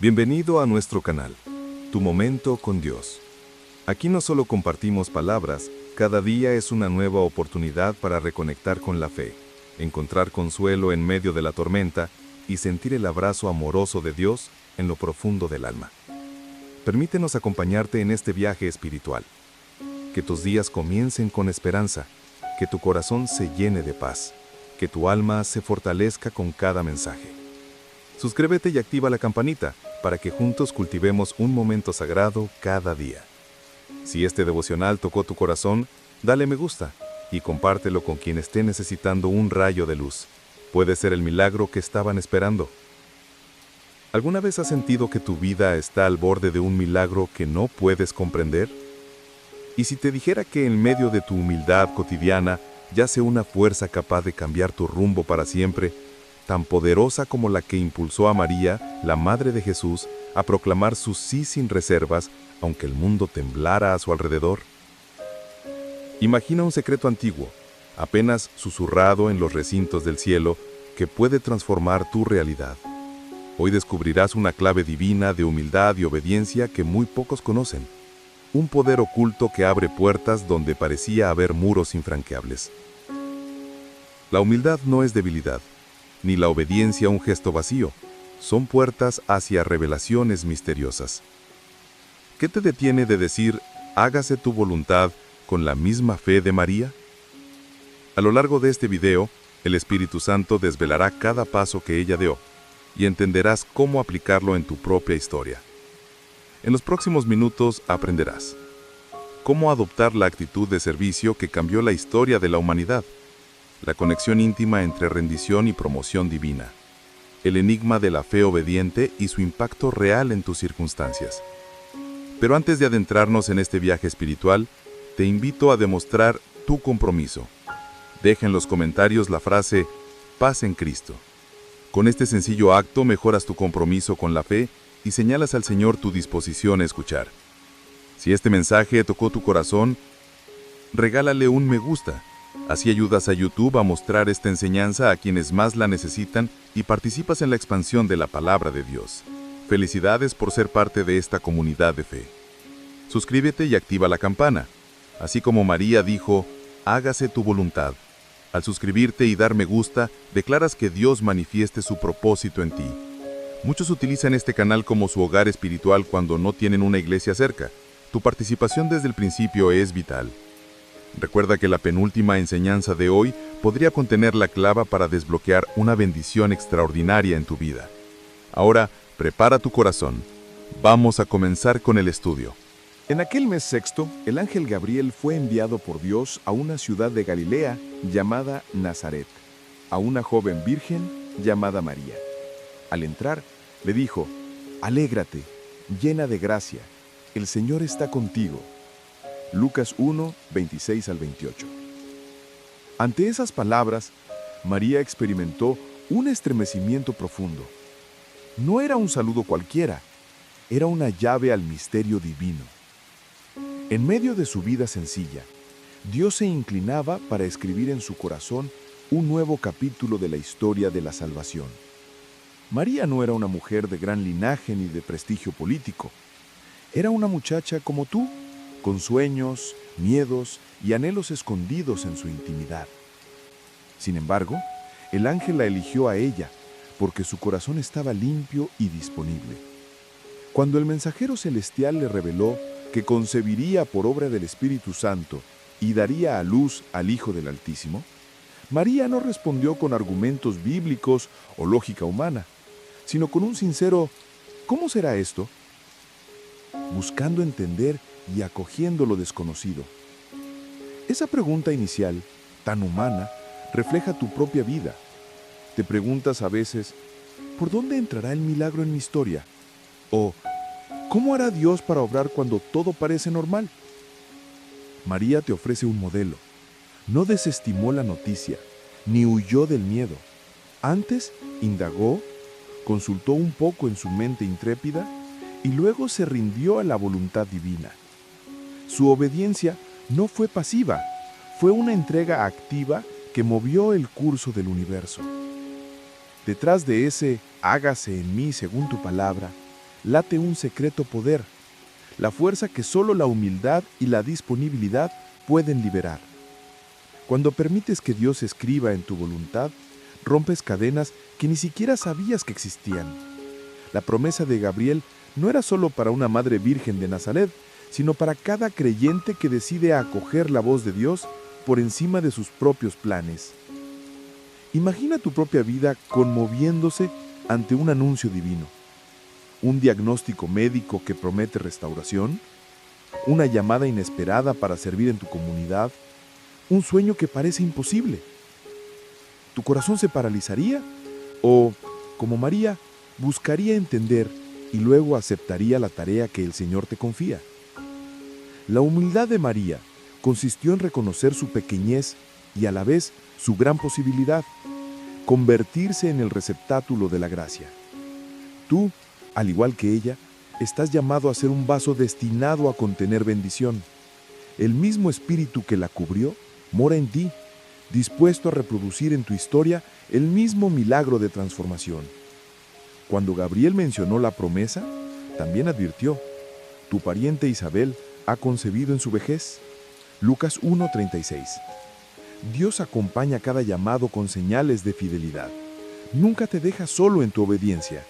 Bienvenido a nuestro canal, Tu Momento con Dios. Aquí no solo compartimos palabras, cada día es una nueva oportunidad para reconectar con la fe, encontrar consuelo en medio de la tormenta y sentir el abrazo amoroso de Dios en lo profundo del alma. Permítenos acompañarte en este viaje espiritual. Que tus días comiencen con esperanza, que tu corazón se llene de paz, que tu alma se fortalezca con cada mensaje. Suscríbete y activa la campanita para que juntos cultivemos un momento sagrado cada día. Si este devocional tocó tu corazón, dale me gusta y compártelo con quien esté necesitando un rayo de luz. Puede ser el milagro que estaban esperando. ¿Alguna vez has sentido que tu vida está al borde de un milagro que no puedes comprender? ¿Y si te dijera que en medio de tu humildad cotidiana yace una fuerza capaz de cambiar tu rumbo para siempre, tan poderosa como la que impulsó a María, la Madre de Jesús, a proclamar su sí sin reservas, aunque el mundo temblara a su alrededor? Imagina un secreto antiguo, apenas susurrado en los recintos del cielo, que puede transformar tu realidad. Hoy descubrirás una clave divina de humildad y obediencia que muy pocos conocen. Un poder oculto que abre puertas donde parecía haber muros infranqueables. La humildad no es debilidad, ni la obediencia un gesto vacío. Son puertas hacia revelaciones misteriosas. ¿Qué te detiene de decir, hágase tu voluntad con la misma fe de María? A lo largo de este video, el Espíritu Santo desvelará cada paso que ella dio y entenderás cómo aplicarlo en tu propia historia. En los próximos minutos aprenderás cómo adoptar la actitud de servicio que cambió la historia de la humanidad, la conexión íntima entre rendición y promoción divina, el enigma de la fe obediente y su impacto real en tus circunstancias. Pero antes de adentrarnos en este viaje espiritual, te invito a demostrar tu compromiso. Deja en los comentarios la frase «Paz en Cristo». Con este sencillo acto mejoras tu compromiso con la fe y señalas al Señor tu disposición a escuchar. Si este mensaje tocó tu corazón, regálale un me gusta. Así ayudas a YouTube a mostrar esta enseñanza a quienes más la necesitan y participas en la expansión de la palabra de Dios. Felicidades por ser parte de esta comunidad de fe. Suscríbete y activa la campana. Así como María dijo, hágase tu voluntad. Al suscribirte y dar me gusta, declaras que Dios manifieste su propósito en ti. Muchos utilizan este canal como su hogar espiritual cuando no tienen una iglesia cerca. Tu participación desde el principio es vital. Recuerda que la penúltima enseñanza de hoy podría contener la clave para desbloquear una bendición extraordinaria en tu vida. Ahora, prepara tu corazón. Vamos a comenzar con el estudio. En aquel mes sexto, el ángel Gabriel fue enviado por Dios a una ciudad de Galilea llamada Nazaret, a una joven virgen llamada María. Al entrar, le dijo, «Alégrate, llena de gracia, el Señor está contigo». Lucas 1, 26 al 28. Ante esas palabras, María experimentó un estremecimiento profundo. No era un saludo cualquiera, era una llave al misterio divino. En medio de su vida sencilla, Dios se inclinaba para escribir en su corazón un nuevo capítulo de la historia de la salvación. María no era una mujer de gran linaje ni de prestigio político. Era una muchacha como tú, con sueños, miedos y anhelos escondidos en su intimidad. Sin embargo, el ángel la eligió a ella, porque su corazón estaba limpio y disponible. Cuando el mensajero celestial le reveló que concebiría por obra del Espíritu Santo y daría a luz al Hijo del Altísimo, María no respondió con argumentos bíblicos o lógica humana, sino con un sincero «¿Cómo será esto?», buscando entender y acogiendo lo desconocido. Esa pregunta inicial, tan humana, refleja tu propia vida. Te preguntas a veces, ¿por dónde entrará el milagro en mi historia? O, ¿cómo hará Dios para obrar cuando todo parece normal? María te ofrece un modelo. No desestimó la noticia, ni huyó del miedo. Antes, indagó, consultó un poco en su mente intrépida y luego se rindió a la voluntad divina. Su obediencia no fue pasiva, fue una entrega activa que movió el curso del universo. Detrás de ese «hágase en mí según tu palabra», late un secreto poder, la fuerza que solo la humildad y la disponibilidad pueden liberar. Cuando permites que Dios escriba en tu voluntad, rompes cadenas que ni siquiera sabías que existían. La promesa de Gabriel no era solo para una madre virgen de Nazaret, sino para cada creyente que decide acoger la voz de Dios por encima de sus propios planes. Imagina tu propia vida conmoviéndose ante un anuncio divino. Un diagnóstico médico que promete restauración, una llamada inesperada para servir en tu comunidad, un sueño que parece imposible. ¿Tu corazón se paralizaría? ¿O, como María, buscaría entender y luego aceptaría la tarea que el Señor te confía? La humildad de María consistió en reconocer su pequeñez y a la vez su gran posibilidad, convertirse en el receptáculo de la gracia. Tú, al igual que ella, estás llamado a ser un vaso destinado a contener bendición. El mismo espíritu que la cubrió mora en ti, dispuesto a reproducir en tu historia el mismo milagro de transformación. Cuando Gabriel mencionó la promesa, también advirtió: tu pariente Isabel ha concebido en su vejez. Lucas 1:36. Dios acompaña cada llamado con señales de fidelidad. Nunca te deja solo en tu obediencia.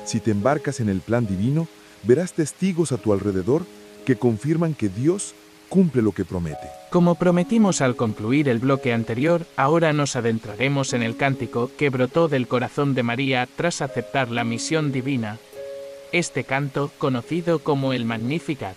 Si te embarcas en el plan divino, verás testigos a tu alrededor que confirman que Dios cumple lo que promete. Como prometimos al concluir el bloque anterior, ahora nos adentraremos en el cántico que brotó del corazón de María tras aceptar la misión divina. Este canto, conocido como el Magnificat,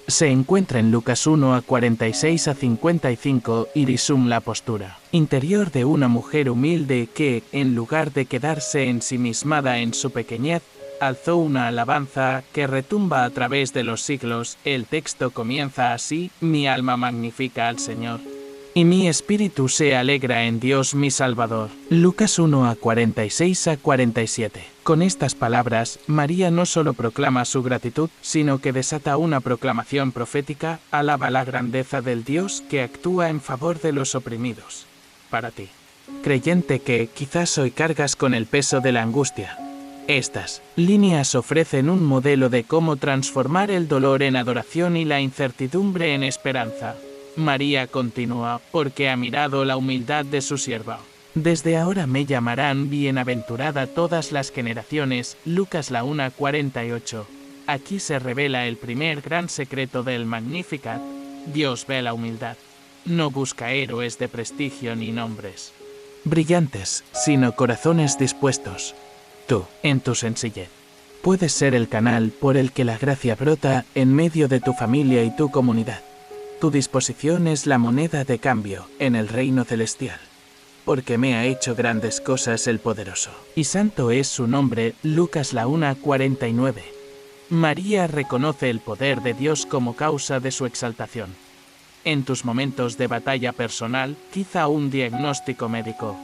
se encuentra en Lucas 1 a 46 a 55 y resume la postura interior de una mujer humilde que, en lugar de quedarse ensimismada en su pequeñez, alzó una alabanza que retumba a través de los siglos. El texto comienza así: mi alma magnifica al Señor, y mi espíritu se alegra en Dios mi Salvador. Lucas 1 a 46 a 47. Con estas palabras, María no solo proclama su gratitud, sino que desata una proclamación profética: alaba la grandeza del Dios que actúa en favor de los oprimidos. Para ti, creyente que quizás hoy cargas con el peso de la angustia, estas líneas ofrecen un modelo de cómo transformar el dolor en adoración y la incertidumbre en esperanza. María continúa: porque ha mirado la humildad de su sierva. Desde ahora me llamarán bienaventurada todas las generaciones. Lucas 1:48. Aquí se revela el primer gran secreto del Magnificat. Dios ve la humildad. No busca héroes de prestigio ni nombres brillantes, sino corazones dispuestos. Tú, en tu sencillez, puedes ser el canal por el que la gracia brota en medio de tu familia y tu comunidad. Tu disposición es la moneda de cambio en el reino celestial. Porque me ha hecho grandes cosas el poderoso, y santo es su nombre. Lucas 1:49. María reconoce el poder de Dios como causa de su exaltación. En tus momentos de batalla personal, quizá un diagnóstico médico,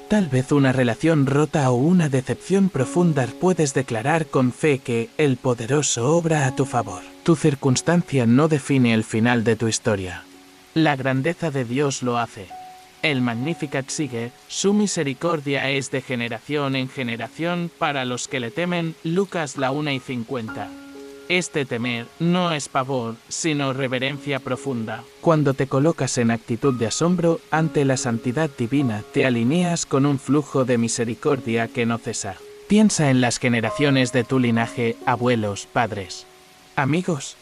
tal vez una relación rota o una decepción profunda, puedes declarar con fe que el poderoso obra a tu favor. Tu circunstancia no define el final de tu historia. La grandeza de Dios lo hace. El Magnificat sigue: su misericordia es de generación en generación para los que le temen. Lucas 1:50. Este temer no es pavor, sino reverencia profunda. Cuando te colocas en actitud de asombro ante la santidad divina, te alineas con un flujo de misericordia que no cesa. Piensa en las generaciones de tu linaje: abuelos, padres, amigos.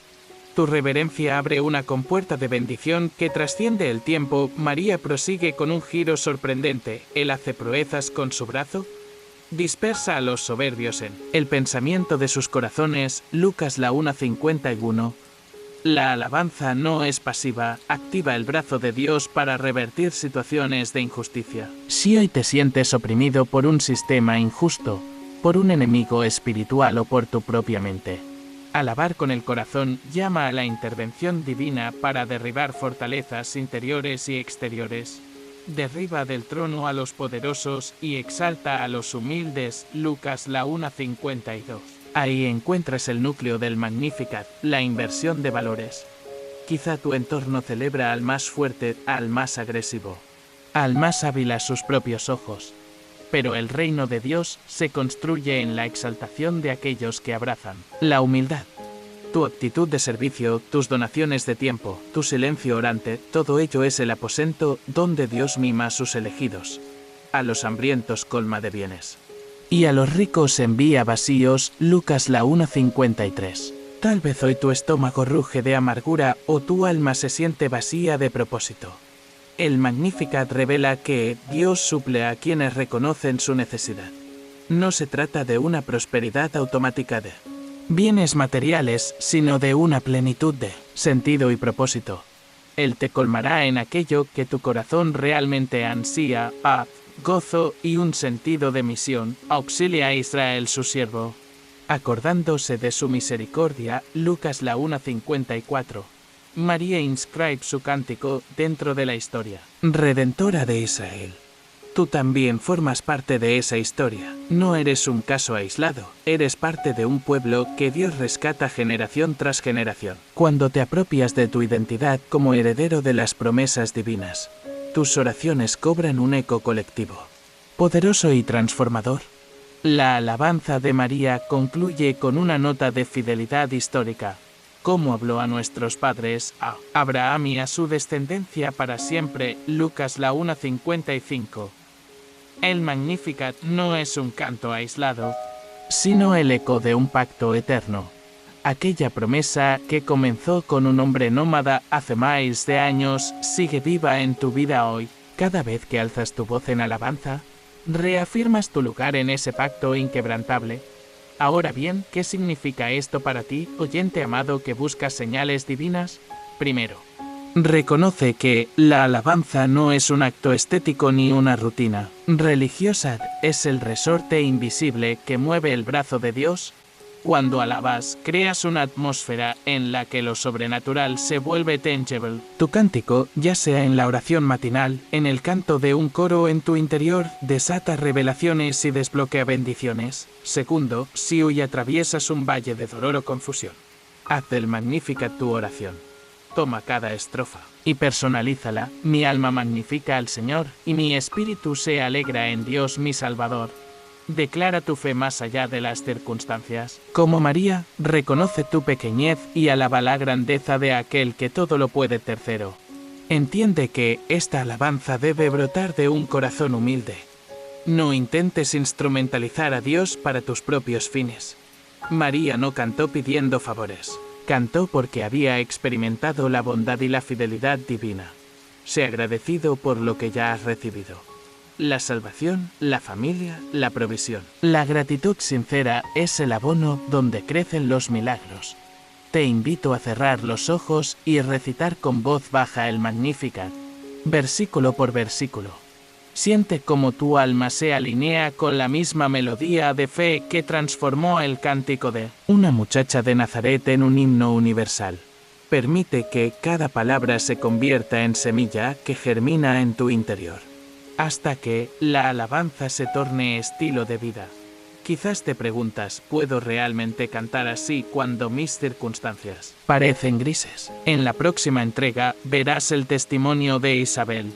Tu reverencia abre una compuerta de bendición que trasciende el tiempo. María prosigue con un giro sorprendente. Él hace proezas con su brazo, dispersa a los soberbios en el pensamiento de sus corazones. Lucas 1:51. La alabanza no es pasiva, activa el brazo de Dios para revertir situaciones de injusticia. Si hoy te sientes oprimido por un sistema injusto, por un enemigo espiritual o por tu propia mente, alabar con el corazón llama a la intervención divina para derribar fortalezas interiores y exteriores. Derriba del trono a los poderosos y exalta a los humildes. Lucas 1:52. Ahí encuentras el núcleo del Magnificat, la inversión de valores. Quizá tu entorno celebra al más fuerte, al más agresivo, al más hábil a sus propios ojos. pero el reino de Dios se construye en la exaltación de aquellos que abrazan la humildad. Tu actitud de servicio, tus donaciones de tiempo, tu silencio orante, todo ello es el aposento donde Dios mima a sus elegidos. A los hambrientos colma de bienes. Y a los ricos envía vacíos, Lucas 1:53. Tal vez hoy tu estómago ruge de amargura o tu alma se siente vacía de propósito. El Magnificat revela que Dios suple a quienes reconocen su necesidad. No se trata de una prosperidad automática de bienes materiales, sino de una plenitud de sentido y propósito. Él te colmará en aquello que tu corazón realmente ansía, paz, gozo y un sentido de misión. Auxilia a Israel su siervo. Acordándose de su misericordia, Lucas 1:54. María inscribe su cántico dentro de la historia redentora de Israel. Tú también formas parte de esa historia. No eres un caso aislado, eres parte de un pueblo que Dios rescata generación tras generación. Cuando te apropias de tu identidad como heredero de las promesas divinas, tus oraciones cobran un eco colectivo, poderoso y transformador. La alabanza de María concluye con una nota de fidelidad histórica. Como habló a nuestros padres, a Abraham y a su descendencia para siempre, Lucas 1:55. El Magnificat no es un canto aislado, sino el eco de un pacto eterno. Aquella promesa que comenzó con un hombre nómada hace miles de años sigue viva en tu vida hoy. Cada vez que alzas tu voz en alabanza, reafirmas tu lugar en ese pacto inquebrantable. Ahora bien, ¿qué significa esto para ti, oyente amado que buscas señales divinas? Primero, reconoce que la alabanza no es un acto estético ni una rutina religiosa, es el resorte invisible que mueve el brazo de Dios. Cuando alabas, creas una atmósfera en la que lo sobrenatural se vuelve tangible. Tu cántico, ya sea en la oración matinal, en el canto de un coro en tu interior, desata revelaciones y desbloquea bendiciones. Segundo, si hoy atraviesas un valle de dolor o confusión, haz del Magnificat tu oración. Toma cada estrofa y personalízala. Mi alma magnifica al Señor, y mi espíritu se alegra en Dios mi Salvador. Declara tu fe más allá de las circunstancias. Como María, reconoce tu pequeñez y alaba la grandeza de aquel que todo lo puede. Tercero, entiende que esta alabanza debe brotar de un corazón humilde. No intentes instrumentalizar a Dios para tus propios fines. María no cantó pidiendo favores. Cantó porque había experimentado la bondad y la fidelidad divina. Sé agradecido por lo que ya has recibido. La salvación, la familia, la provisión. La gratitud sincera es el abono donde crecen los milagros. Te invito a cerrar los ojos y recitar con voz baja el Magnificat, versículo por versículo. Siente cómo tu alma se alinea con la misma melodía de fe que transformó el cántico de una muchacha de Nazaret en un himno universal. Permite que cada palabra se convierta en semilla que germina en tu interior, hasta que la alabanza se torne estilo de vida. Quizás te preguntas, ¿puedo realmente cantar así cuando mis circunstancias parecen grises? En la próxima entrega verás el testimonio de Isabel,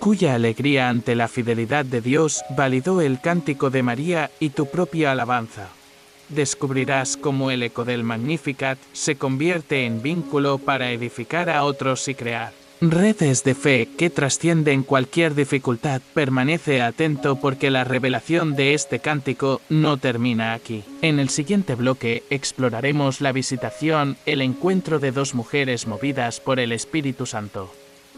cuya alegría ante la fidelidad de Dios validó el cántico de María y tu propia alabanza. Descubrirás cómo el eco del Magnificat se convierte en vínculo para edificar a otros y crear redes de fe que trascienden cualquier dificultad. Permanece atento porque la revelación de este cántico no termina aquí. En el siguiente bloque exploraremos la visitación, el encuentro de dos mujeres movidas por el Espíritu Santo.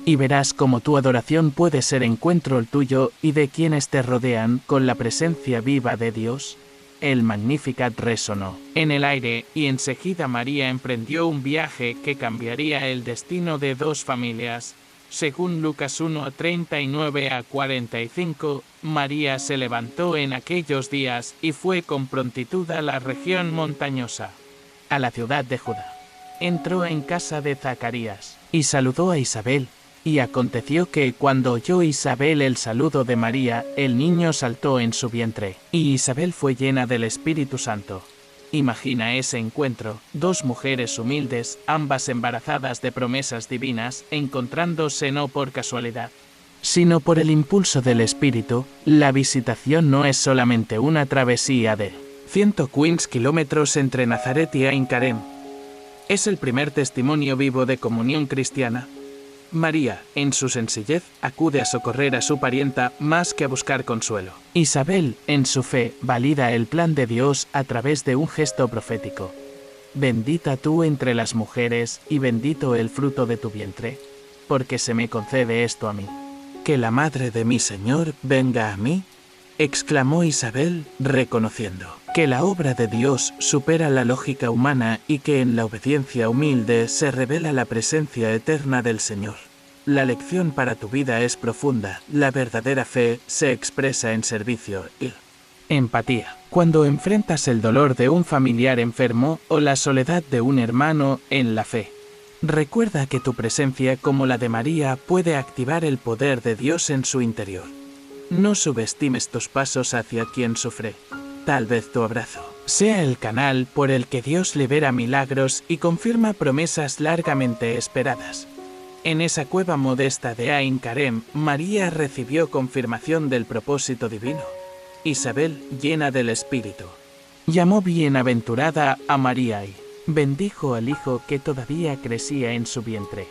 Y verás cómo tu adoración puede ser encuentro el tuyo y de quienes te rodean con la presencia viva de Dios. El Magnificat resonó en el aire y enseguida María emprendió un viaje que cambiaría el destino de dos familias. Según Lucas 1:39-45, María se levantó en aquellos días y fue con prontitud a la región montañosa, a la ciudad de Judá. Entró en casa de Zacarías y saludó a Isabel. Y aconteció que cuando oyó Isabel el saludo de María, el niño saltó en su vientre, y Isabel fue llena del Espíritu Santo. Imagina ese encuentro, dos mujeres humildes, ambas embarazadas de promesas divinas, encontrándose no por casualidad, sino por el impulso del Espíritu. La visitación no es solamente una travesía de 115 kilómetros entre Nazaret y Ain Karem. Es el primer testimonio vivo de comunión cristiana. María, en su sencillez, acude a socorrer a su parienta más que a buscar consuelo. Isabel, en su fe, valida el plan de Dios a través de un gesto profético. Bendita tú entre las mujeres y bendito el fruto de tu vientre, porque se me concede esto a mí. Que la madre de mi Señor venga a mí, exclamó Isabel, reconociendo que la obra de Dios supera la lógica humana y que en la obediencia humilde se revela la presencia eterna del Señor. La lección para tu vida es profunda. La verdadera fe se expresa en servicio y empatía. Cuando enfrentas el dolor de un familiar enfermo o la soledad de un hermano en la fe, recuerda que tu presencia, como la de María, puede activar el poder de Dios en su interior. No subestimes tus pasos hacia quien sufre. Tal vez tu abrazo sea el canal por el que Dios libera milagros y confirma promesas largamente esperadas. En esa cueva modesta de Ain Karem, María recibió confirmación del propósito divino. Isabel, llena del Espíritu, llamó bienaventurada a María y bendijo al hijo que todavía crecía en su vientre.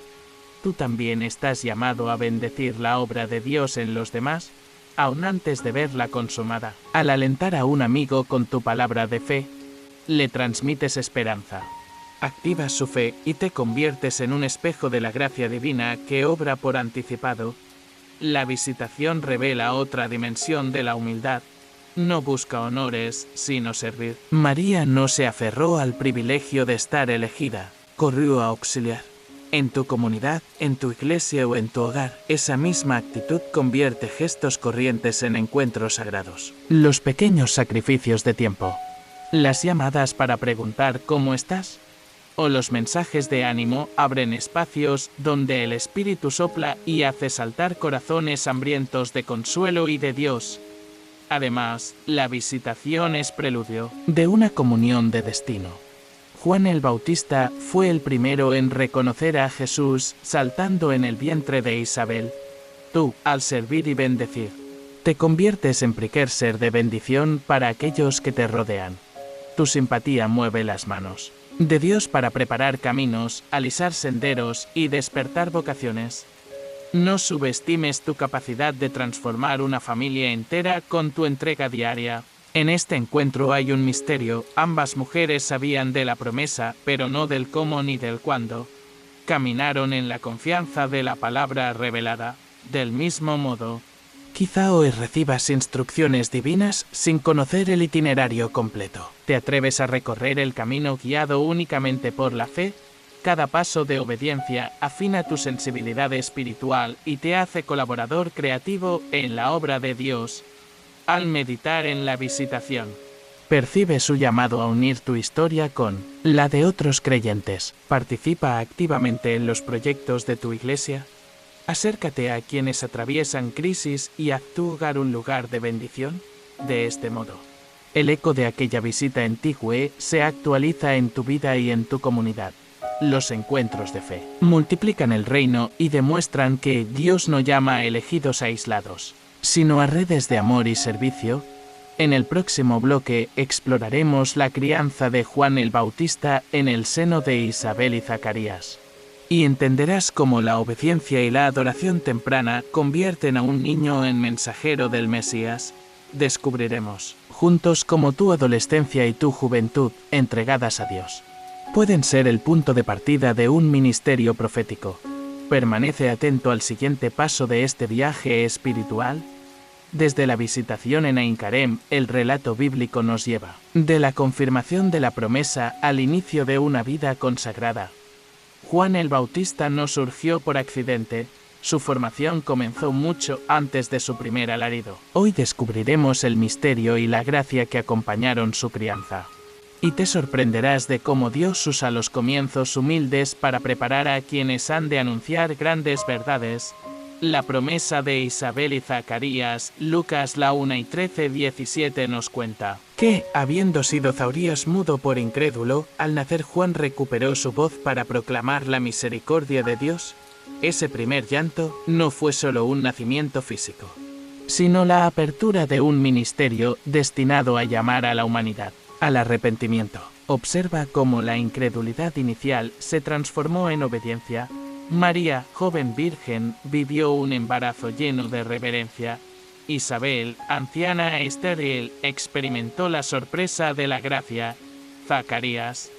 ¿Tú también estás llamado a bendecir la obra de Dios en los demás, aun antes de verla consumada? Al alentar a un amigo con tu palabra de fe, le transmites esperanza. Activas su fe y te conviertes en un espejo de la gracia divina que obra por anticipado. La visitación revela otra dimensión de la humildad. No busca honores, sino servir. María no se aferró al privilegio de estar elegida, corrió a auxiliar. En tu comunidad, en tu iglesia o en tu hogar, esa misma actitud convierte gestos corrientes en encuentros sagrados. Los pequeños sacrificios de tiempo, las llamadas para preguntar ¿cómo estás? O los mensajes de ánimo abren espacios donde el Espíritu sopla y hace saltar corazones hambrientos de consuelo y de Dios. Además, la visitación es preludio de una comunión de destino. Juan el Bautista fue el primero en reconocer a Jesús saltando en el vientre de Isabel. Tú, al servir y bendecir, te conviertes en precursor de bendición para aquellos que te rodean. Tu simpatía mueve las manos de Dios para preparar caminos, alisar senderos y despertar vocaciones. No subestimes tu capacidad de transformar una familia entera con tu entrega diaria. En este encuentro hay un misterio. Ambas mujeres sabían de la promesa, pero no del cómo ni del cuándo. Caminaron en la confianza de la palabra revelada. Del mismo modo, quizá hoy recibas instrucciones divinas sin conocer el itinerario completo. ¿Te atreves a recorrer el camino guiado únicamente por la fe? Cada paso de obediencia afina tu sensibilidad espiritual y te hace colaborador creativo en la obra de Dios. Al meditar en la visitación, percibe su llamado a unir tu historia con la de otros creyentes. Participa activamente en los proyectos de tu iglesia. Acércate a quienes atraviesan crisis y haz tu hogar un lugar de bendición. De este modo, el eco de aquella visita en Tigüe se actualiza en tu vida y en tu comunidad. Los encuentros de fe multiplican el reino y demuestran que Dios no llama a elegidos aislados, sino a redes de amor y servicio. En el próximo bloque exploraremos la crianza de Juan el Bautista en el seno de Isabel y Zacarías. Y entenderás cómo la obediencia y la adoración temprana convierten a un niño en mensajero del Mesías. Descubriremos juntos cómo tu adolescencia y tu juventud, entregadas a Dios, pueden ser el punto de partida de un ministerio profético. Permanece atento al siguiente paso de este viaje espiritual. Desde la visitación en Ain Karem, el relato bíblico nos lleva de la confirmación de la promesa al inicio de una vida consagrada. Juan el Bautista no surgió por accidente. Su formación comenzó mucho antes de su primer alarido. Hoy descubriremos el misterio y la gracia que acompañaron su crianza. Y te sorprenderás de cómo Dios usa los comienzos humildes para preparar a quienes han de anunciar grandes verdades. La promesa de Isabel y Zacarías. Lucas 1:13-17 nos cuenta que, habiendo sido Zacarías mudo por incrédulo, al nacer Juan recuperó su voz para proclamar la misericordia de Dios. Ese primer llanto no fue solo un nacimiento físico, sino la apertura de un ministerio destinado a llamar a la humanidad al arrepentimiento. Observa cómo la incredulidad inicial se transformó en obediencia. María, joven virgen, vivió un embarazo lleno de reverencia. Isabel, anciana e estéril, experimentó la sorpresa de la gracia. Zacarías,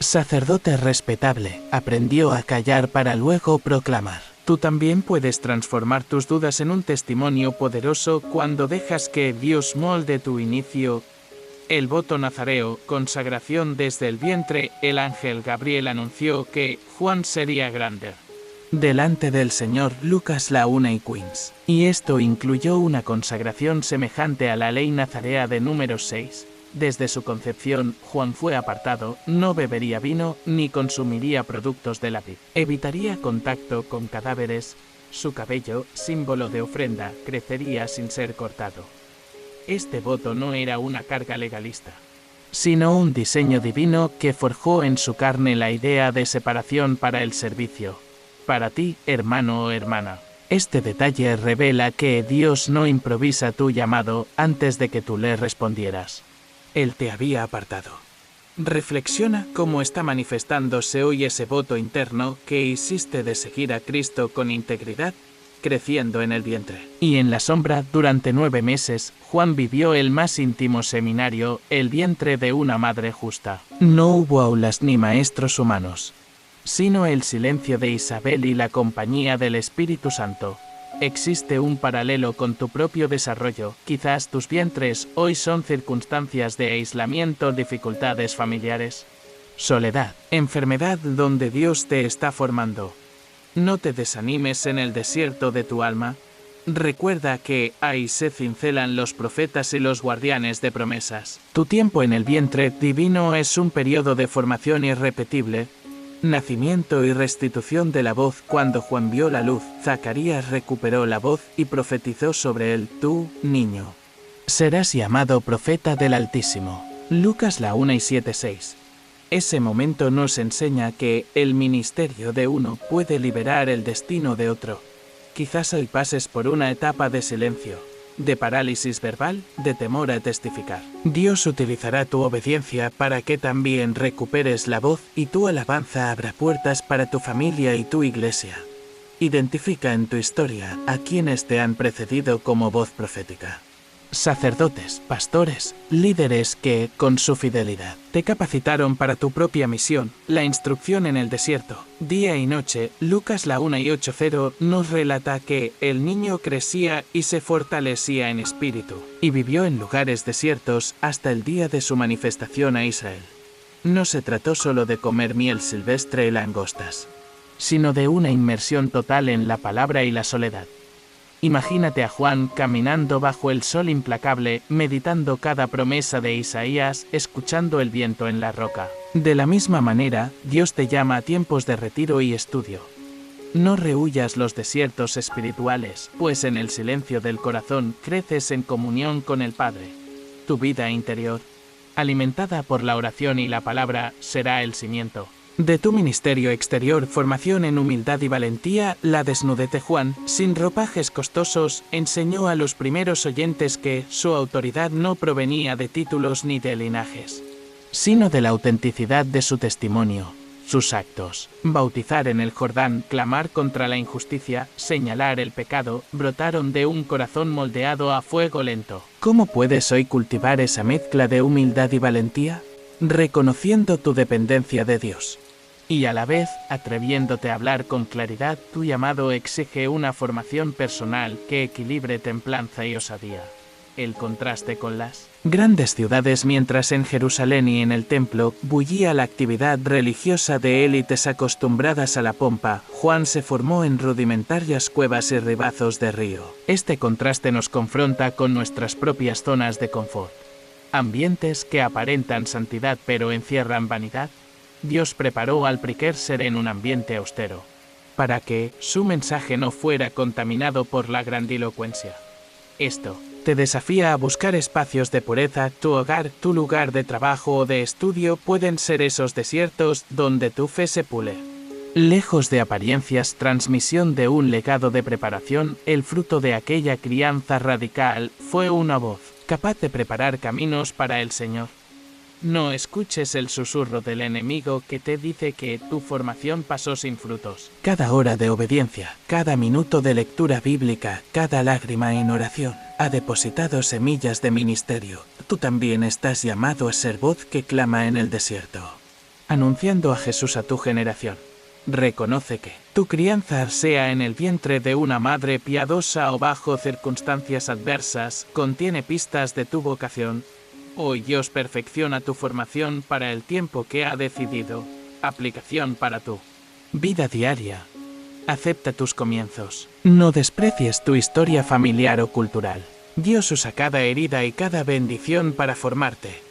sacerdote respetable, aprendió a callar para luego proclamar. Tú también puedes transformar tus dudas en un testimonio poderoso cuando dejas que Dios molde tu inicio. El voto nazareo, consagración desde el vientre. El ángel Gabriel anunció que Juan sería grande delante del Señor. Lucas la 1 y 15. Y esto incluyó una consagración semejante a la ley nazarea de Números 6. Desde su concepción, Juan fue apartado, no bebería vino ni consumiría productos de la vid. Evitaría contacto con cadáveres. Su cabello, símbolo de ofrenda, crecería sin ser cortado. Este voto no era una carga legalista, sino un diseño divino que forjó en su carne la idea de separación para el servicio. Para ti, hermano o hermana. Este detalle revela que Dios no improvisa tu llamado antes de que tú le respondieras. Él te había apartado. Reflexiona cómo está manifestándose hoy ese voto interno que hiciste de seguir a Cristo con integridad, creciendo en el vientre. Y en la sombra, durante 9 meses, Juan vivió el más íntimo seminario, el vientre de una madre justa. No hubo aulas ni maestros humanos, sino el silencio de Isabel y la compañía del Espíritu Santo. Existe un paralelo con tu propio desarrollo. Quizás tus vientres hoy son circunstancias de aislamiento, dificultades familiares, soledad, enfermedad donde Dios te está formando. No te desanimes en el desierto de tu alma. Recuerda que ahí se cincelan los profetas y los guardianes de promesas. Tu tiempo en el vientre divino es un periodo de formación irrepetible. Nacimiento y restitución de la voz. Cuando Juan vio la luz, Zacarías recuperó la voz y profetizó sobre él: tú, niño, serás llamado profeta del Altísimo. Lucas la 1 y 7:6. Ese momento nos enseña que el ministerio de uno puede liberar el destino de otro. Quizás hoy pases por una etapa de silencio, de parálisis verbal, de temor a testificar. Dios utilizará tu obediencia para que también recuperes la voz y tu alabanza abra puertas para tu familia y tu iglesia. Identifica en tu historia a quienes te han precedido como voz profética. Sacerdotes, pastores, líderes que, con su fidelidad, te capacitaron para tu propia misión. La instrucción en el desierto, día y noche. Lucas la 1 y 8:0 nos relata que el niño crecía y se fortalecía en espíritu, y vivió en lugares desiertos hasta el día de su manifestación a Israel. No se trató solo de comer miel silvestre y langostas, sino de una inmersión total en la palabra y la soledad. Imagínate a Juan caminando bajo el sol implacable, meditando cada promesa de Isaías, escuchando el viento en la roca. De la misma manera, Dios te llama a tiempos de retiro y estudio. No rehuyas los desiertos espirituales, pues en el silencio del corazón creces en comunión con el Padre. Tu vida interior, alimentada por la oración y la palabra, será el cimiento de tu ministerio exterior. Formación en humildad y valentía. La desnudez de Juan, sin ropajes costosos, enseñó a los primeros oyentes que su autoridad no provenía de títulos ni de linajes, sino de la autenticidad de su testimonio, sus actos. Bautizar en el Jordán, clamar contra la injusticia, señalar el pecado, brotaron de un corazón moldeado a fuego lento. ¿Cómo puedes hoy cultivar esa mezcla de humildad y valentía? Reconociendo tu dependencia de Dios y a la vez atreviéndote a hablar con claridad. Tu llamado exige una formación personal que equilibre templanza y osadía. El contraste con las grandes ciudades. Mientras en Jerusalén y en el templo bullía la actividad religiosa de élites acostumbradas a la pompa, Juan se formó en rudimentarias cuevas y ribazos de río. Este contraste nos confronta con nuestras propias zonas de confort. Ambientes que aparentan santidad pero encierran vanidad. Dios preparó al precursor en un ambiente austero, para que su mensaje no fuera contaminado por la grandilocuencia. Esto te desafía a buscar espacios de pureza. Tu hogar, tu lugar de trabajo o de estudio pueden ser esos desiertos donde tu fe se pule. Lejos de apariencias, transmisión de un legado de preparación, el fruto de aquella crianza radical fue una voz, capaz de preparar caminos para el Señor. No escuches el susurro del enemigo que te dice que tu formación pasó sin frutos. Cada hora de obediencia, cada minuto de lectura bíblica, cada lágrima en oración, ha depositado semillas de ministerio. Tú también estás llamado a ser voz que clama en el desierto, anunciando a Jesús a tu generación. Reconoce que tu crianza, sea en el vientre de una madre piadosa o bajo circunstancias adversas, contiene pistas de tu vocación. Hoy Dios perfecciona tu formación para el tiempo que ha decidido. Aplicación para tu vida diaria. Acepta tus comienzos. No desprecies tu historia familiar o cultural. Dios usa cada herida y cada bendición para formarte.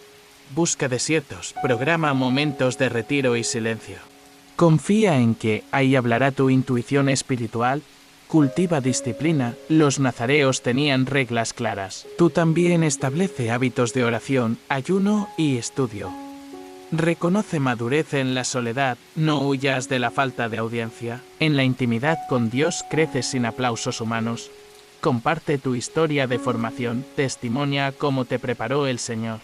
Busca desiertos, programa momentos de retiro y silencio. Confía en que ahí hablará tu intuición espiritual. Cultiva disciplina. Los nazareos tenían reglas claras. Tú también establece hábitos de oración, ayuno y estudio. Reconoce madurez en la soledad. No huyas de la falta de audiencia. En la intimidad con Dios creces sin aplausos humanos. Comparte tu historia de formación. Testimonia cómo te preparó el Señor,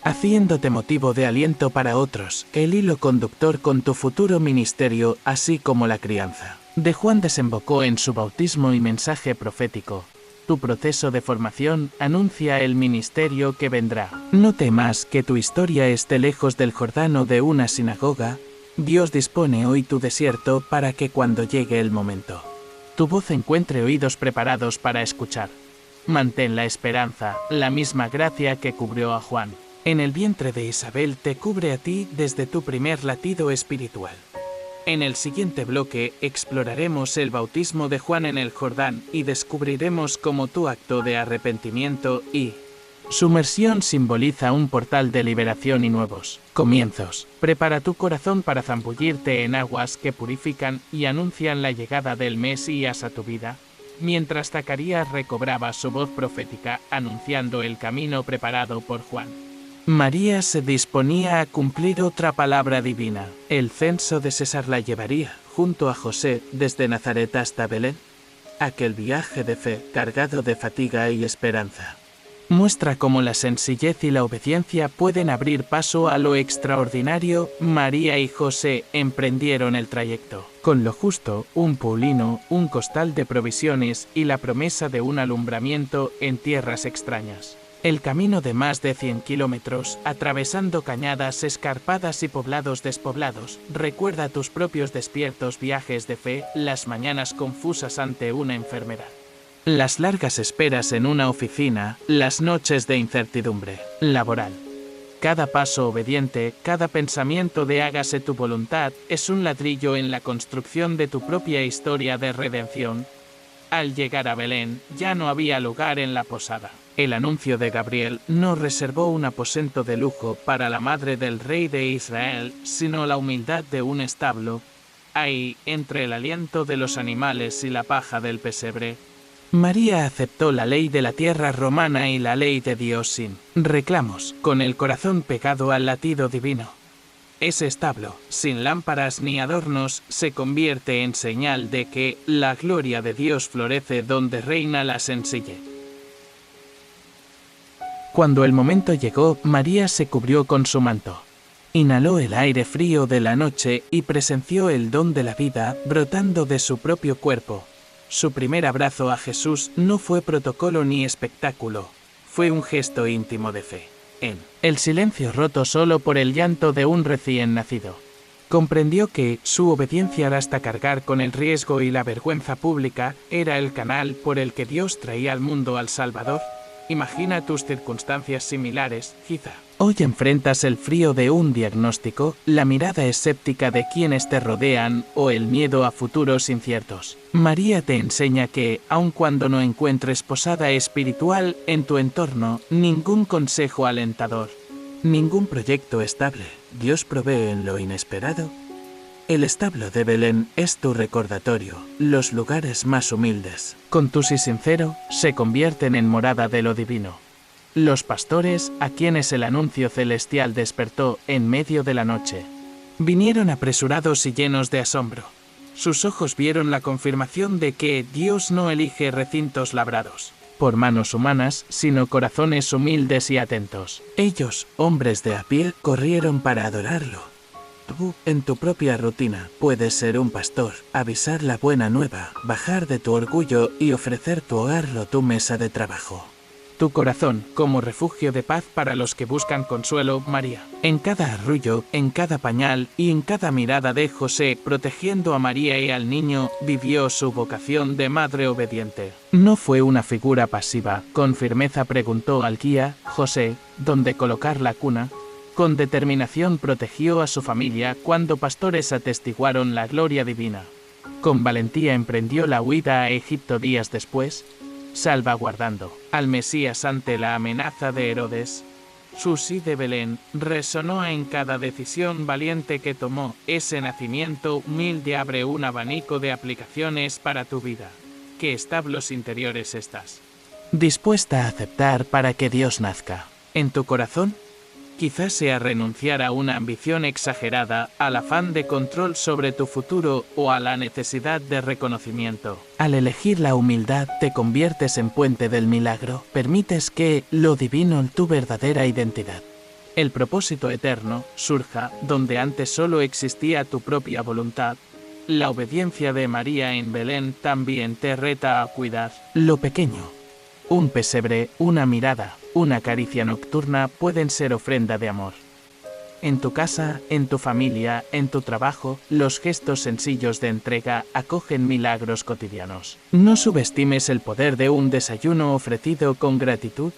haciéndote motivo de aliento para otros, el hilo conductor con tu futuro ministerio, así como la crianza de Juan desembocó en su bautismo y mensaje profético. Tu proceso de formación anuncia el ministerio que vendrá. No temas que tu historia esté lejos del Jordán o de una sinagoga. Dios dispone hoy tu desierto para que cuando llegue el momento, tu voz encuentre oídos preparados para escuchar. Mantén la esperanza, la misma gracia que cubrió a Juan en el vientre de Isabel te cubre a ti desde tu primer latido espiritual. En el siguiente bloque exploraremos el bautismo de Juan en el Jordán y descubriremos cómo tu acto de arrepentimiento y sumersión simboliza un portal de liberación y nuevos comienzos. Prepara tu corazón para zambullirte en aguas que purifican y anuncian la llegada del Mesías a tu vida. Mientras Zacarías recobraba su voz profética anunciando el camino preparado por Juan, María se disponía a cumplir otra palabra divina. El censo de César la llevaría, junto a José, desde Nazaret hasta Belén. Aquel viaje de fe, cargado de fatiga y esperanza, muestra cómo la sencillez y la obediencia pueden abrir paso a lo extraordinario. María y José emprendieron el trayecto con lo justo, un paulino, un costal de provisiones y la promesa de un alumbramiento en tierras extrañas. El camino de más de 100 kilómetros, atravesando cañadas escarpadas y poblados despoblados, recuerda tus propios despiertos viajes de fe, las mañanas confusas ante una enfermedad, las largas esperas en una oficina, las noches de incertidumbre laboral. Cada paso obediente, cada pensamiento de hágase tu voluntad, es un ladrillo en la construcción de tu propia historia de redención. Al llegar a Belén, ya no había lugar en la posada. El anuncio de Gabriel no reservó un aposento de lujo para la madre del rey de Israel, sino la humildad de un establo. Ahí, entre el aliento de los animales y la paja del pesebre, María aceptó la ley de la tierra romana y la ley de Dios sin reclamos, con el corazón pegado al latido divino. Ese establo, sin lámparas ni adornos, se convierte en señal de que la gloria de Dios florece donde reina la sencillez. Cuando el momento llegó, María se cubrió con su manto. Inhaló el aire frío de la noche y presenció el don de la vida brotando de su propio cuerpo. Su primer abrazo a Jesús no fue protocolo ni espectáculo, fue un gesto íntimo de fe. En el silencio roto solo por el llanto de un recién nacido, comprendió que su obediencia hasta cargar con el riesgo y la vergüenza pública era el canal por el que Dios traía al mundo al Salvador. Imagina tus circunstancias similares, quizá. Hoy enfrentas el frío de un diagnóstico, la mirada escéptica de quienes te rodean o el miedo a futuros inciertos. María te enseña que, aun cuando no encuentres posada espiritual en tu entorno, ningún consejo alentador, ningún proyecto estable, Dios provee en lo inesperado. El establo de Belén es tu recordatorio, los lugares más humildes, contus y sincero, se convierten en morada de lo divino. Los pastores, a quienes el anuncio celestial despertó en medio de la noche, vinieron apresurados y llenos de asombro. Sus ojos vieron la confirmación de que Dios no elige recintos labrados por manos humanas, sino corazones humildes y atentos. Ellos, hombres de a pie, corrieron para adorarlo. Tú, en tu propia rutina, puedes ser un pastor, avisar la buena nueva, bajar de tu orgullo y ofrecer tu hogar o tu mesa de trabajo. Tu corazón, como refugio de paz para los que buscan consuelo, María. En cada arrullo, en cada pañal y en cada mirada de José, protegiendo a María y al niño, vivió su vocación de madre obediente. No fue una figura pasiva, con firmeza preguntó al guía, José, dónde colocar la cuna. Con determinación protegió a su familia cuando pastores atestiguaron la gloria divina. Con valentía emprendió la huida a Egipto días después, salvaguardando al Mesías ante la amenaza de Herodes. Su sí de Belén resonó en cada decisión valiente que tomó. Ese nacimiento humilde abre un abanico de aplicaciones para tu vida. ¿Qué establos interiores estás dispuesta a aceptar para que Dios nazca en tu corazón? Quizás sea renunciar a una ambición exagerada, al afán de control sobre tu futuro o a la necesidad de reconocimiento. Al elegir la humildad te conviertes en puente del milagro, permites que lo divino tu verdadera identidad. El propósito eterno surja donde antes solo existía tu propia voluntad. La obediencia de María en Belén también te reta a cuidar lo pequeño. Un pesebre, una mirada, una caricia nocturna pueden ser ofrenda de amor. En tu casa, en tu familia, en tu trabajo, los gestos sencillos de entrega acogen milagros cotidianos. No subestimes el poder de un desayuno ofrecido con gratitud,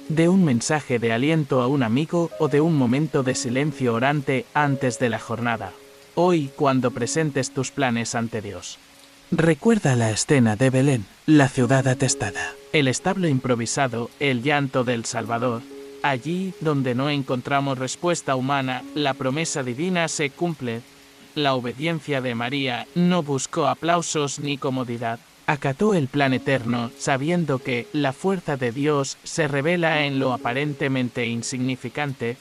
de un mensaje de aliento a un amigo o de un momento de silencio orante antes de la jornada. Hoy, cuando presentes tus planes ante Dios, recuerda la escena de Belén, la ciudad atestada, el establo improvisado, el llanto del Salvador. Allí donde no encontramos respuesta humana, la promesa divina se cumple. La obediencia de María no buscó aplausos ni comodidad. Acató el plan eterno, sabiendo que la fuerza de Dios se revela en lo aparentemente insignificante.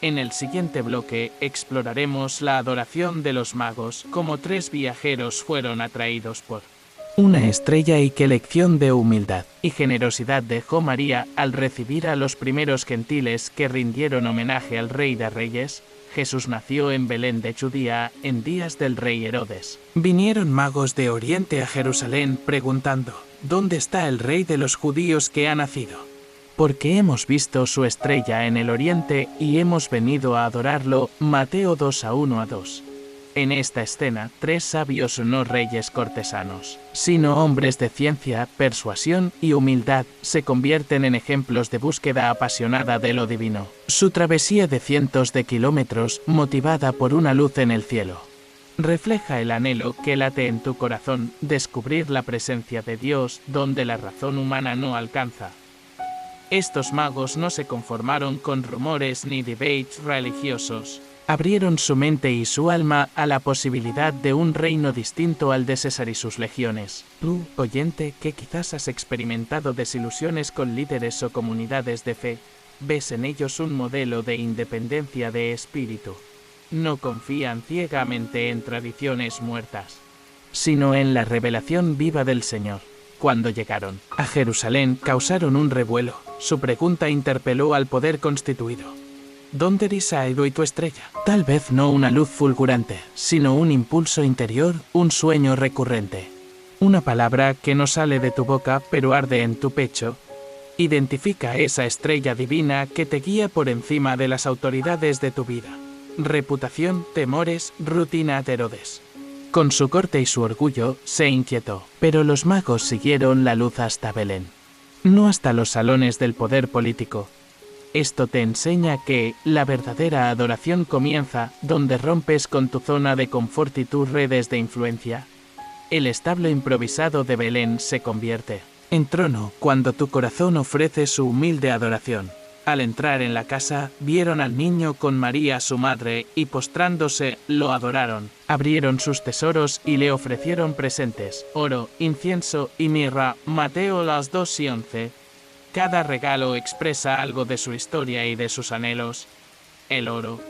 En el siguiente bloque exploraremos la adoración de los magos, como 3 viajeros fueron atraídos por una estrella y qué lección de humildad y generosidad dejó María al recibir a los primeros gentiles que rindieron homenaje al Rey de Reyes. Jesús nació en Belén de Judea en días del rey Herodes. Vinieron magos de Oriente a Jerusalén preguntando, ¿dónde está el rey de los judíos que ha nacido? Porque hemos visto su estrella en el oriente y hemos venido a adorarlo. Mateo 2:1-2. En esta escena, 3 sabios no reyes cortesanos, sino hombres de ciencia, persuasión y humildad, se convierten en ejemplos de búsqueda apasionada de lo divino. Su travesía de cientos de kilómetros, motivada por una luz en el cielo, refleja el anhelo que late en tu corazón, descubrir la presencia de Dios donde la razón humana no alcanza. Estos magos no se conformaron con rumores ni debates religiosos. Abrieron su mente y su alma a la posibilidad de un reino distinto al de César y sus legiones. Tú, oyente, que quizás has experimentado desilusiones con líderes o comunidades de fe, ves en ellos un modelo de independencia de espíritu. No confían ciegamente en tradiciones muertas, sino en la revelación viva del Señor. Cuando llegaron a Jerusalén, causaron un revuelo. Su pregunta interpeló al poder constituido. ¿Dónde ha ido tu estrella? Tal vez no una luz fulgurante, sino un impulso interior, un sueño recurrente. Una palabra que no sale de tu boca pero arde en tu pecho. Identifica esa estrella divina que te guía por encima de las autoridades de tu vida. Reputación, temores, rutina de Herodes. Con su corte y su orgullo, se inquietó. Pero los magos siguieron la luz hasta Belén. No hasta los salones del poder político. Esto te enseña que la verdadera adoración comienza donde rompes con tu zona de confort y tus redes de influencia. El establo improvisado de Belén se convierte en trono cuando tu corazón ofrece su humilde adoración. Al entrar en la casa, vieron al niño con María su madre y postrándose, lo adoraron. Abrieron sus tesoros y le ofrecieron presentes, oro, incienso y mirra. Mateo 2:11. Cada regalo expresa algo de su historia y de sus anhelos. El oro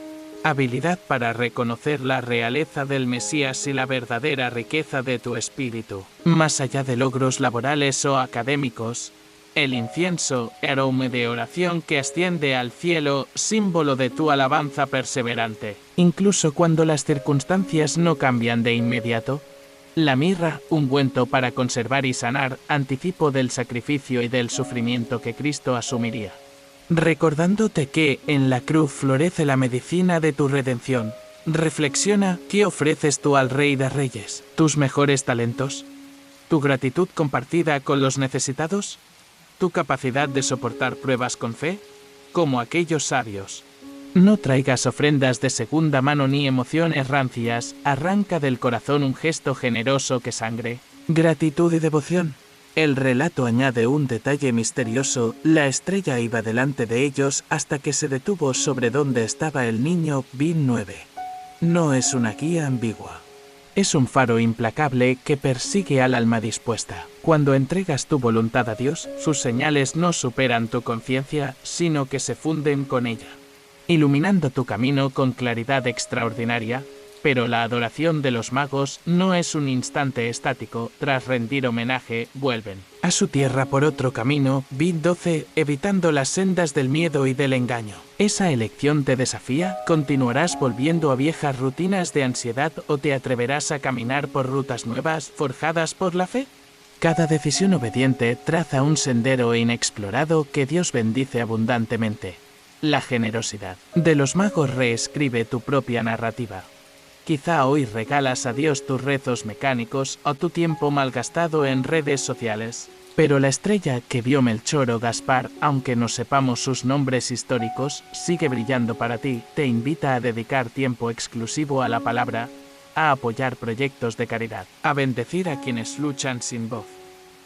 habilidad para reconocer la realeza del Mesías y la verdadera riqueza de tu espíritu. Más allá de logros laborales o académicos, el incienso, aroma de oración que asciende al cielo, símbolo de tu alabanza perseverante. Incluso cuando las circunstancias no cambian de inmediato, la mirra, ungüento para conservar y sanar, anticipo del sacrificio y del sufrimiento que Cristo asumiría. Recordándote que en la cruz florece la medicina de tu redención, reflexiona qué ofreces tú al Rey de Reyes, tus mejores talentos, tu gratitud compartida con los necesitados, tu capacidad de soportar pruebas con fe, como aquellos sabios. No traigas ofrendas de segunda mano ni emociones rancias, arranca del corazón un gesto generoso que sangre. Gratitud y devoción. El relato añade un detalle misterioso: la estrella iba delante de ellos hasta que se detuvo sobre donde estaba el niño. Bin 9. No es una guía ambigua. Es un faro implacable que persigue al alma dispuesta. Cuando entregas tu voluntad a Dios, sus señales no superan tu conciencia, sino que se funden con ella, iluminando tu camino con claridad extraordinaria. Pero la adoración de los magos no es un instante estático. Tras rendir homenaje, vuelven a su tierra por otro camino. Bin 12, evitando las sendas del miedo y del engaño. ¿Esa elección te desafía? ¿Continuarás volviendo a viejas rutinas de ansiedad o te atreverás a caminar por rutas nuevas, forjadas por la fe? Cada decisión obediente traza un sendero inexplorado que Dios bendice abundantemente. La generosidad de los magos reescribe tu propia narrativa. Quizá hoy regalas a Dios tus rezos mecánicos o tu tiempo malgastado en redes sociales. Pero la estrella que vio Melchor o Gaspar, aunque no sepamos sus nombres históricos, sigue brillando para ti. Te invita a dedicar tiempo exclusivo a la palabra, a apoyar proyectos de caridad, a bendecir a quienes luchan sin voz.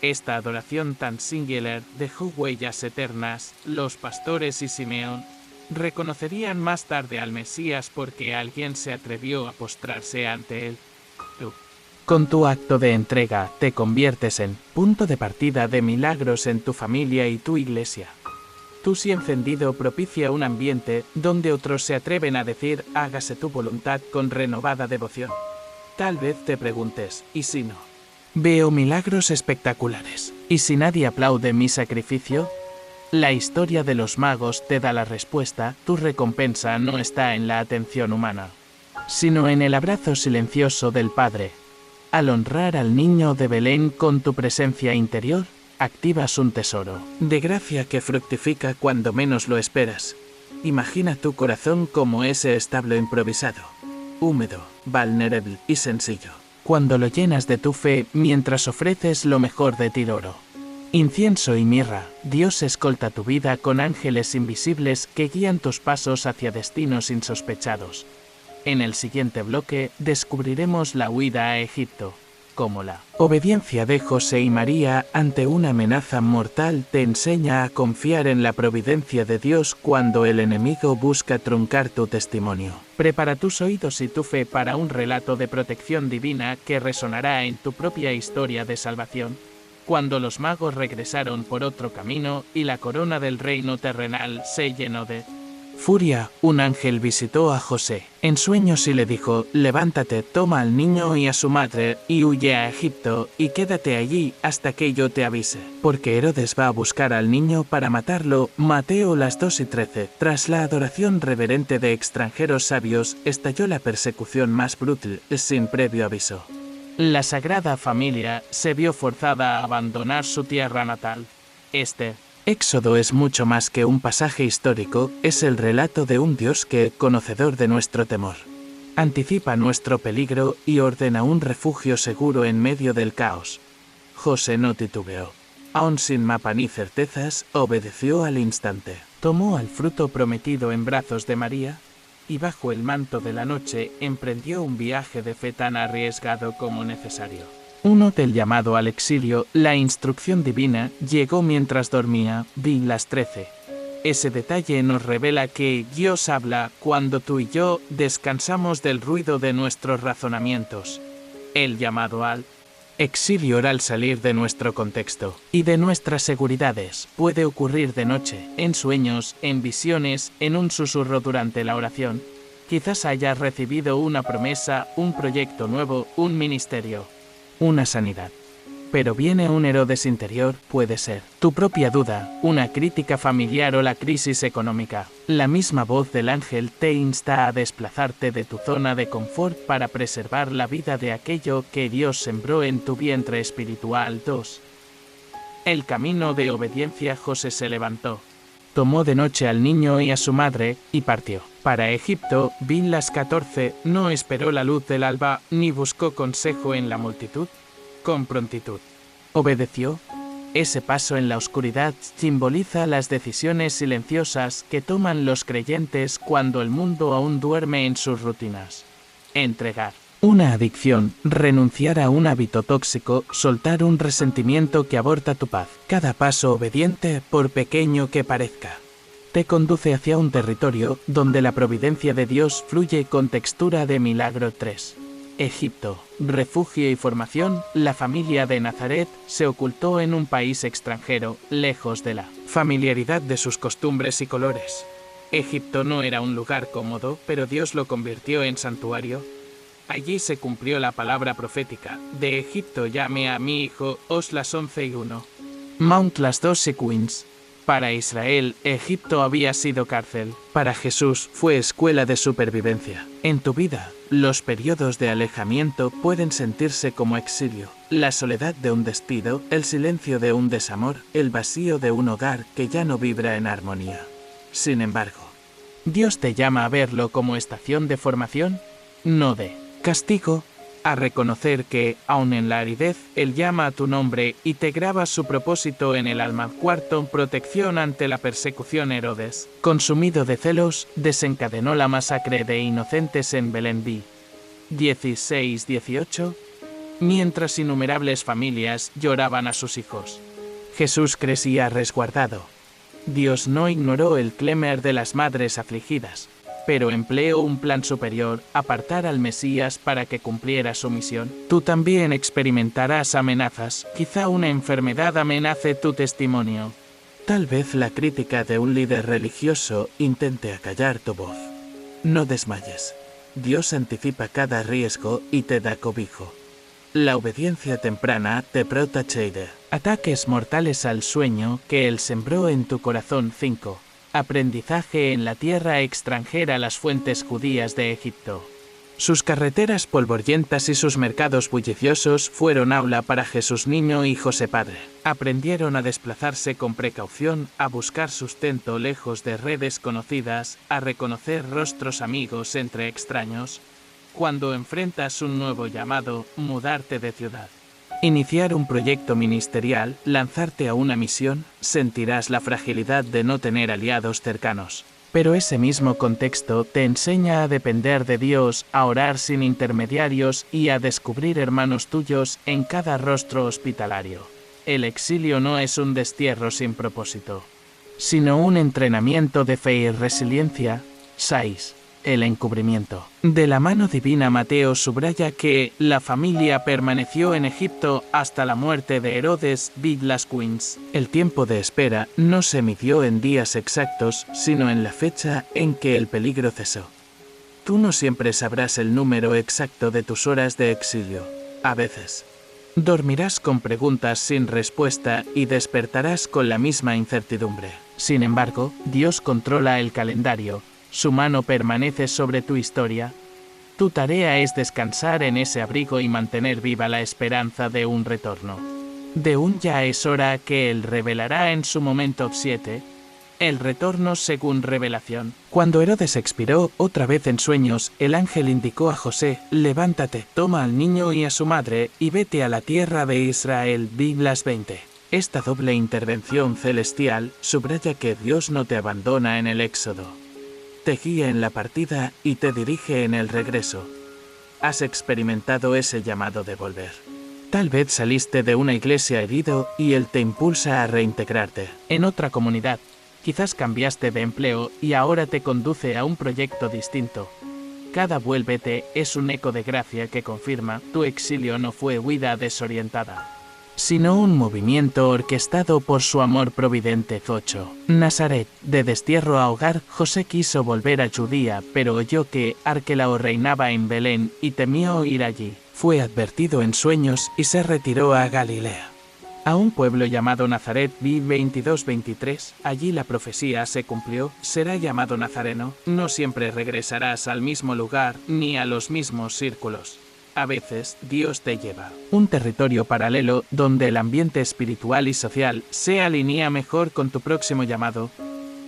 Esta adoración tan singular dejó huellas eternas. Los pastores y Simeón reconocerían más tarde al Mesías porque alguien se atrevió a postrarse ante él. Tú, con tu acto de entrega, te conviertes en punto de partida de milagros en tu familia y tu iglesia. Tu sí encendido propicia un ambiente donde otros se atreven a decir: hágase tu voluntad, con renovada devoción. Tal vez te preguntes: ¿y si no? Veo milagros espectaculares. ¿Y si nadie aplaude mi sacrificio? La historia de los magos te da la respuesta. Tu recompensa no está en la atención humana, sino en el abrazo silencioso del Padre. Al honrar al niño de Belén con tu presencia interior, activas un tesoro de gracia que fructifica cuando menos lo esperas. Imagina tu corazón como ese establo improvisado, húmedo, vulnerable y sencillo, cuando lo llenas de tu fe mientras ofreces lo mejor de ti: oro, incienso y mirra. Dios escolta tu vida con ángeles invisibles que guían tus pasos hacia destinos insospechados. En el siguiente bloque descubriremos la huida a Egipto, como la obediencia de José y María ante una amenaza mortal te enseña a confiar en la providencia de Dios cuando el enemigo busca truncar tu testimonio. Prepara tus oídos y tu fe para un relato de protección divina que resonará en tu propia historia de salvación. Cuando los magos regresaron por otro camino y la corona del reino terrenal se llenó de furia, un ángel visitó a José en sueños y le dijo: levántate, toma al niño y a su madre, y huye a Egipto, y quédate allí hasta que yo te avise, porque Herodes va a buscar al niño para matarlo. Mateo las 2:13. Tras la adoración reverente de extranjeros sabios, estalló la persecución más brutal, sin previo aviso. La Sagrada Familia se vio forzada a abandonar su tierra natal. Este Éxodo es mucho más que un pasaje histórico, es el relato de un Dios que, conocedor de nuestro temor, anticipa nuestro peligro y ordena un refugio seguro en medio del caos. José no titubeó. Aun sin mapa ni certezas, obedeció al instante. Tomó al fruto prometido en brazos de María, y bajo el manto de la noche emprendió un viaje de fe tan arriesgado como necesario. Uno del llamado al exilio, la instrucción divina, llegó mientras dormía. Bin las 13. Ese detalle nos revela que Dios habla cuando tú y yo descansamos del ruido de nuestros razonamientos. El llamado al exilio al salir de nuestro contexto y de nuestras seguridades puede ocurrir de noche, en sueños, en visiones, en un susurro durante la oración. Quizás hayas recibido una promesa, un proyecto nuevo, un ministerio, una sanidad. Pero viene un Herodes interior, puede ser tu propia duda, una crítica familiar o la crisis económica. La misma voz del ángel te insta a desplazarte de tu zona de confort para preservar la vida de aquello que Dios sembró en tu vientre espiritual. 2. El camino de obediencia. José se levantó, tomó de noche al niño y a su madre, y partió para Egipto. Las 14. No esperó la luz del alba, ni buscó consejo en la multitud. Con prontitud obedeció. Ese paso en la oscuridad simboliza las decisiones silenciosas que toman los creyentes cuando el mundo aún duerme en sus rutinas. Entregar una adicción, renunciar a un hábito tóxico, soltar un resentimiento que aborta tu paz. Cada paso obediente, por pequeño que parezca, te conduce hacia un territorio donde la providencia de Dios fluye con textura de milagro. 3. Egipto, refugio y formación. La familia de Nazaret se ocultó en un país extranjero, lejos de la familiaridad de sus costumbres y colores. Egipto no era un lugar cómodo, pero Dios lo convirtió en santuario. Allí se cumplió la palabra profética: de Egipto llamé a mi hijo. Las 11:1. Mount las 12 Queens. Para Israel, Egipto había sido cárcel. Para Jesús, fue escuela de supervivencia. En tu vida, los periodos de alejamiento pueden sentirse como exilio. La soledad de un despido, el silencio de un desamor, el vacío de un hogar que ya no vibra en armonía. Sin embargo, Dios te llama a verlo como estación de formación, no de castigo, a reconocer que, aun en la aridez, Él llama a tu nombre y te graba su propósito en el alma. 4. Protección ante la persecución. Herodes, consumido de celos, desencadenó la masacre de inocentes en Belén. 16-18. Mientras innumerables familias lloraban a sus hijos, Jesús crecía resguardado. Dios no ignoró el clamor de las madres afligidas, pero empleó un plan superior: apartar al Mesías para que cumpliera su misión. Tú también experimentarás amenazas. Quizá una enfermedad amenace tu testimonio. Tal vez la crítica de un líder religioso intente acallar tu voz. No desmayes. Dios anticipa cada riesgo y te da cobijo. La obediencia temprana te protege. Ataques mortales al sueño que Él sembró en tu corazón. 5. Aprendizaje en la tierra extranjera. Las fuentes judías de Egipto, sus carreteras polvorientas y sus mercados bulliciosos fueron aula para Jesús niño y José padre. Aprendieron a desplazarse con precaución, a buscar sustento lejos de redes conocidas, a reconocer rostros amigos entre extraños. Cuando enfrentas un nuevo llamado, mudarte de ciudad, iniciar un proyecto ministerial, lanzarte a una misión, sentirás la fragilidad de no tener aliados cercanos. Pero ese mismo contexto te enseña a depender de Dios, a orar sin intermediarios y a descubrir hermanos tuyos en cada rostro hospitalario. El exilio no es un destierro sin propósito, sino un entrenamiento de fe y resiliencia. 6. El encubrimiento. De la mano divina. Mateo subraya que la familia permaneció en Egipto hasta la muerte de Herodes. Las Queens. El tiempo de espera no se midió en días exactos, sino en la fecha en que el peligro cesó. Tú no siempre sabrás el número exacto de tus horas de exilio. A veces, dormirás con preguntas sin respuesta y despertarás con la misma incertidumbre. Sin embargo, Dios controla el calendario. Su mano permanece sobre tu historia. Tu tarea es descansar en ese abrigo y mantener viva la esperanza de un retorno. De un ya es hora que Él revelará en su momento. 7. El retorno según revelación. Cuando Herodes expiró, otra vez en sueños, el ángel indicó a José: levántate, toma al niño y a su madre, y vete a la tierra de Israel. Las 20. Esta doble intervención celestial subraya que Dios no te abandona en el éxodo. Te guía en la partida y te dirige en el regreso. Has experimentado ese llamado de volver. Tal vez saliste de una iglesia herido y Él te impulsa a reintegrarte en otra comunidad. Quizás cambiaste de empleo y ahora te conduce a un proyecto distinto. Cada vuélvete es un eco de gracia que confirma: tu exilio no fue huida desorientada. sino un movimiento orquestado por su amor providente. 8. Nazaret. De destierro a hogar, José quiso volver a Judía, pero oyó que Arquelao reinaba en Belén y temió ir allí. Fue advertido en sueños y se retiró a Galilea, a un pueblo llamado Nazaret. 22-23. Allí la profecía se cumplió: será llamado Nazareno. No siempre regresarás al mismo lugar ni a los mismos círculos. A veces, Dios te lleva a un territorio paralelo donde el ambiente espiritual y social se alinea mejor con tu próximo llamado.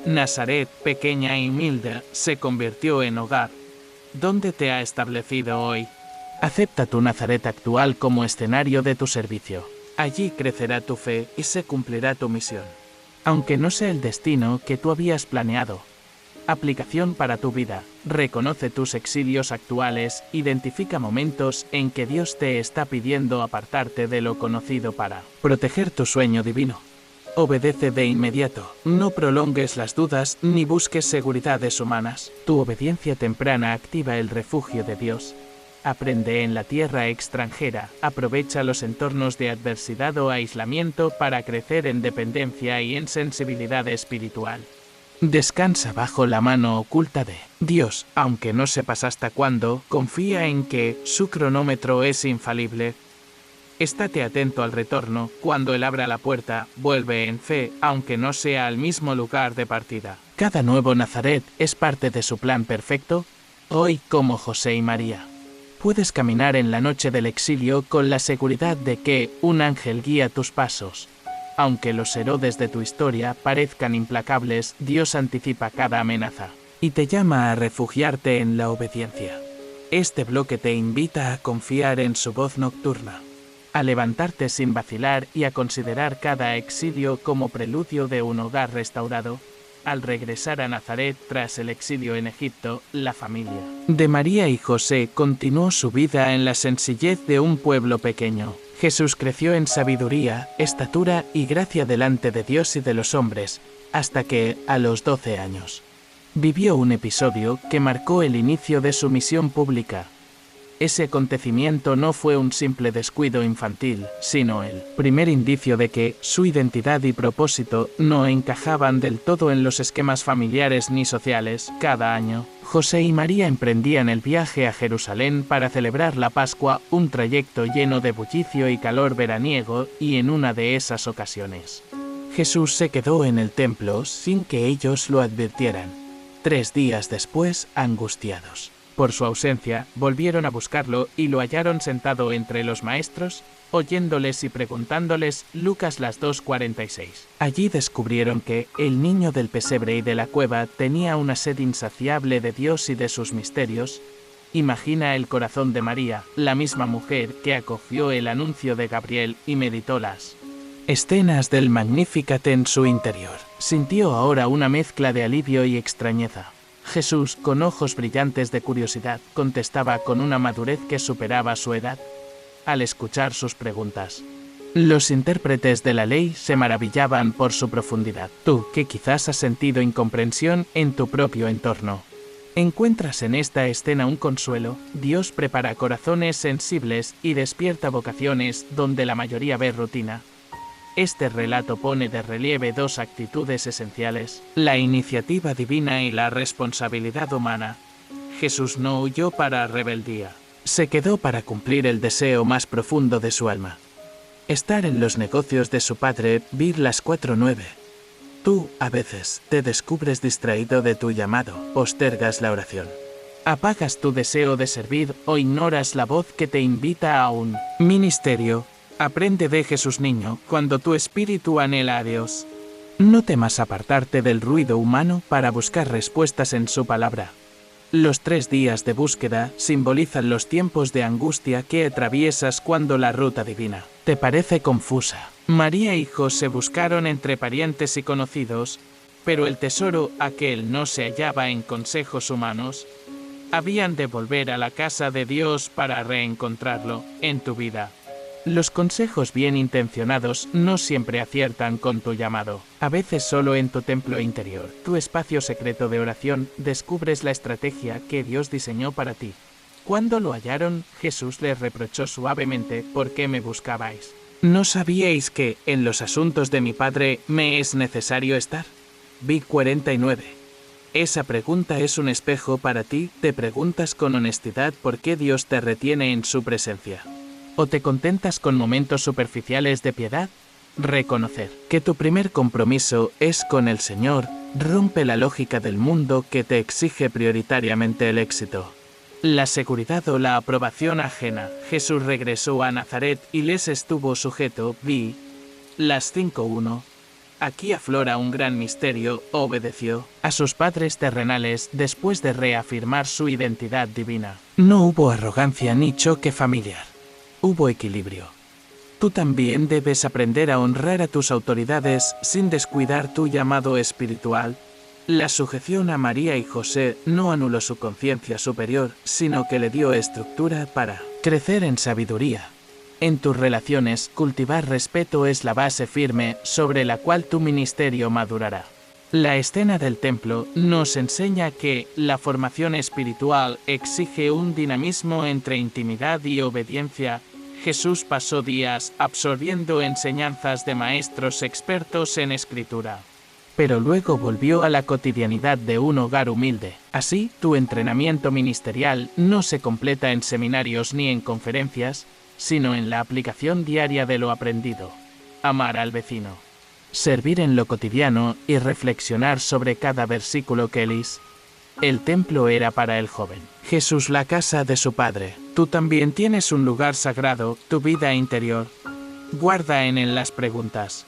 Nazaret, pequeña y humilde, se convirtió en hogar. ¿Dónde te ha establecido hoy? Acepta tu Nazaret actual como escenario de tu servicio. Allí crecerá tu fe y se cumplirá tu misión, aunque no sea el destino que tú habías planeado. Aplicación para tu vida. Reconoce tus exilios actuales, identifica momentos en que Dios te está pidiendo apartarte de lo conocido para proteger tu sueño divino. Obedece de inmediato, no prolongues las dudas ni busques seguridades humanas. Tu obediencia temprana activa el refugio de Dios. Aprende en la tierra extranjera, aprovecha los entornos de adversidad o aislamiento para crecer en dependencia y en sensibilidad espiritual. Descansa bajo la mano oculta de Dios, aunque no sepas hasta cuándo. Confía en que su cronómetro es infalible. Estate atento al retorno. Cuando Él abra la puerta, vuelve en fe, aunque no sea al mismo lugar de partida. Cada nuevo Nazaret es parte de su plan perfecto. Hoy, como José y María, puedes caminar en la noche del exilio con la seguridad de que un ángel guía tus pasos. Aunque los Herodes de tu historia parezcan implacables, Dios anticipa cada amenaza y te llama a refugiarte en la obediencia. Este bloque te invita a confiar en su voz nocturna, a levantarte sin vacilar y a considerar cada exilio como preludio de un hogar restaurado. Al regresar a Nazaret tras el exilio en Egipto, la familia de María y José continuó su vida en la sencillez de un pueblo pequeño. Jesús creció en sabiduría, estatura y gracia delante de Dios y de los hombres, hasta que, a los 12 años, vivió un episodio que marcó el inicio de su misión pública. Ese acontecimiento no fue un simple descuido infantil, sino el primer indicio de que su identidad y propósito no encajaban del todo en los esquemas familiares ni sociales. Cada año, José y María emprendían el viaje a Jerusalén para celebrar la Pascua, un trayecto lleno de bullicio y calor veraniego, y en una de esas ocasiones, Jesús se quedó en el templo sin que ellos lo advirtieran. 3 días después, angustiados por su ausencia, volvieron a buscarlo y lo hallaron sentado entre los maestros, oyéndoles y preguntándoles. Lucas 2:46. Allí descubrieron que el niño del pesebre y de la cueva tenía una sed insaciable de Dios y de sus misterios. Imagina el corazón de María, la misma mujer que acogió el anuncio de Gabriel y meditó las escenas del Magnificat en su interior. Sintió ahora una mezcla de alivio y extrañeza. Jesús, con ojos brillantes de curiosidad, contestaba con una madurez que superaba su edad. Al escuchar sus preguntas, los intérpretes de la ley se maravillaban por su profundidad. Tú, que quizás has sentido incomprensión en tu propio entorno, ¿encuentras en esta escena un consuelo? Dios prepara corazones sensibles y despierta vocaciones donde la mayoría ve rutina. Este relato pone de relieve 2 actitudes esenciales: la iniciativa divina y la responsabilidad humana. Jesús no huyó para rebeldía, se quedó para cumplir el deseo más profundo de su alma: estar en los negocios de su Padre. Las 4:9. Tú, a veces, te descubres distraído de tu llamado, postergas la oración, apagas tu deseo de servir o ignoras la voz que te invita a un ministerio. Aprende de Jesús niño, cuando tu espíritu anhela a Dios. No temas apartarte del ruido humano para buscar respuestas en su palabra. Los 3 días de búsqueda simbolizan los tiempos de angustia que atraviesas cuando la ruta divina te parece confusa. María y José buscaron entre parientes y conocidos, pero el tesoro aquel no se hallaba en consejos humanos. Habían de volver a la casa de Dios para reencontrarlo en tu vida. Los consejos bien intencionados no siempre aciertan con tu llamado. A veces solo en tu templo interior, tu espacio secreto de oración, descubres la estrategia que Dios diseñó para ti. Cuando lo hallaron, Jesús les reprochó suavemente: ¿por qué me buscabais? ¿No sabíais que, en los asuntos de mi Padre, me es necesario estar? Vi 49. Esa pregunta es un espejo para ti. ¿Te preguntas con honestidad por qué Dios te retiene en su presencia? ¿O te contentas con momentos superficiales de piedad? Reconocer que tu primer compromiso es con el Señor rompe la lógica del mundo que te exige prioritariamente el éxito, la seguridad o la aprobación ajena. Jesús regresó a Nazaret y les estuvo sujeto. Vi las 5:1. Aquí aflora un gran misterio. Obedeció a sus padres terrenales después de reafirmar su identidad divina. No hubo arrogancia ni choque familiar. Hubo equilibrio. Tú también debes aprender a honrar a tus autoridades sin descuidar tu llamado espiritual. La sujeción a María y José no anuló su conciencia superior, sino que le dio estructura para crecer en sabiduría. En tus relaciones, cultivar respeto es la base firme sobre la cual tu ministerio madurará. La escena del templo nos enseña que la formación espiritual exige un dinamismo entre intimidad y obediencia. Jesús pasó días absorbiendo enseñanzas de maestros expertos en escritura. Pero luego volvió a la cotidianidad de un hogar humilde. Así, tu entrenamiento ministerial no se completa en seminarios ni en conferencias, sino en la aplicación diaria de lo aprendido. Amar al vecino, servir en lo cotidiano y reflexionar sobre cada versículo que lees. El templo era para el joven Jesús la casa de su padre. Tú también tienes un lugar sagrado, tu vida interior. Guarda en él las preguntas,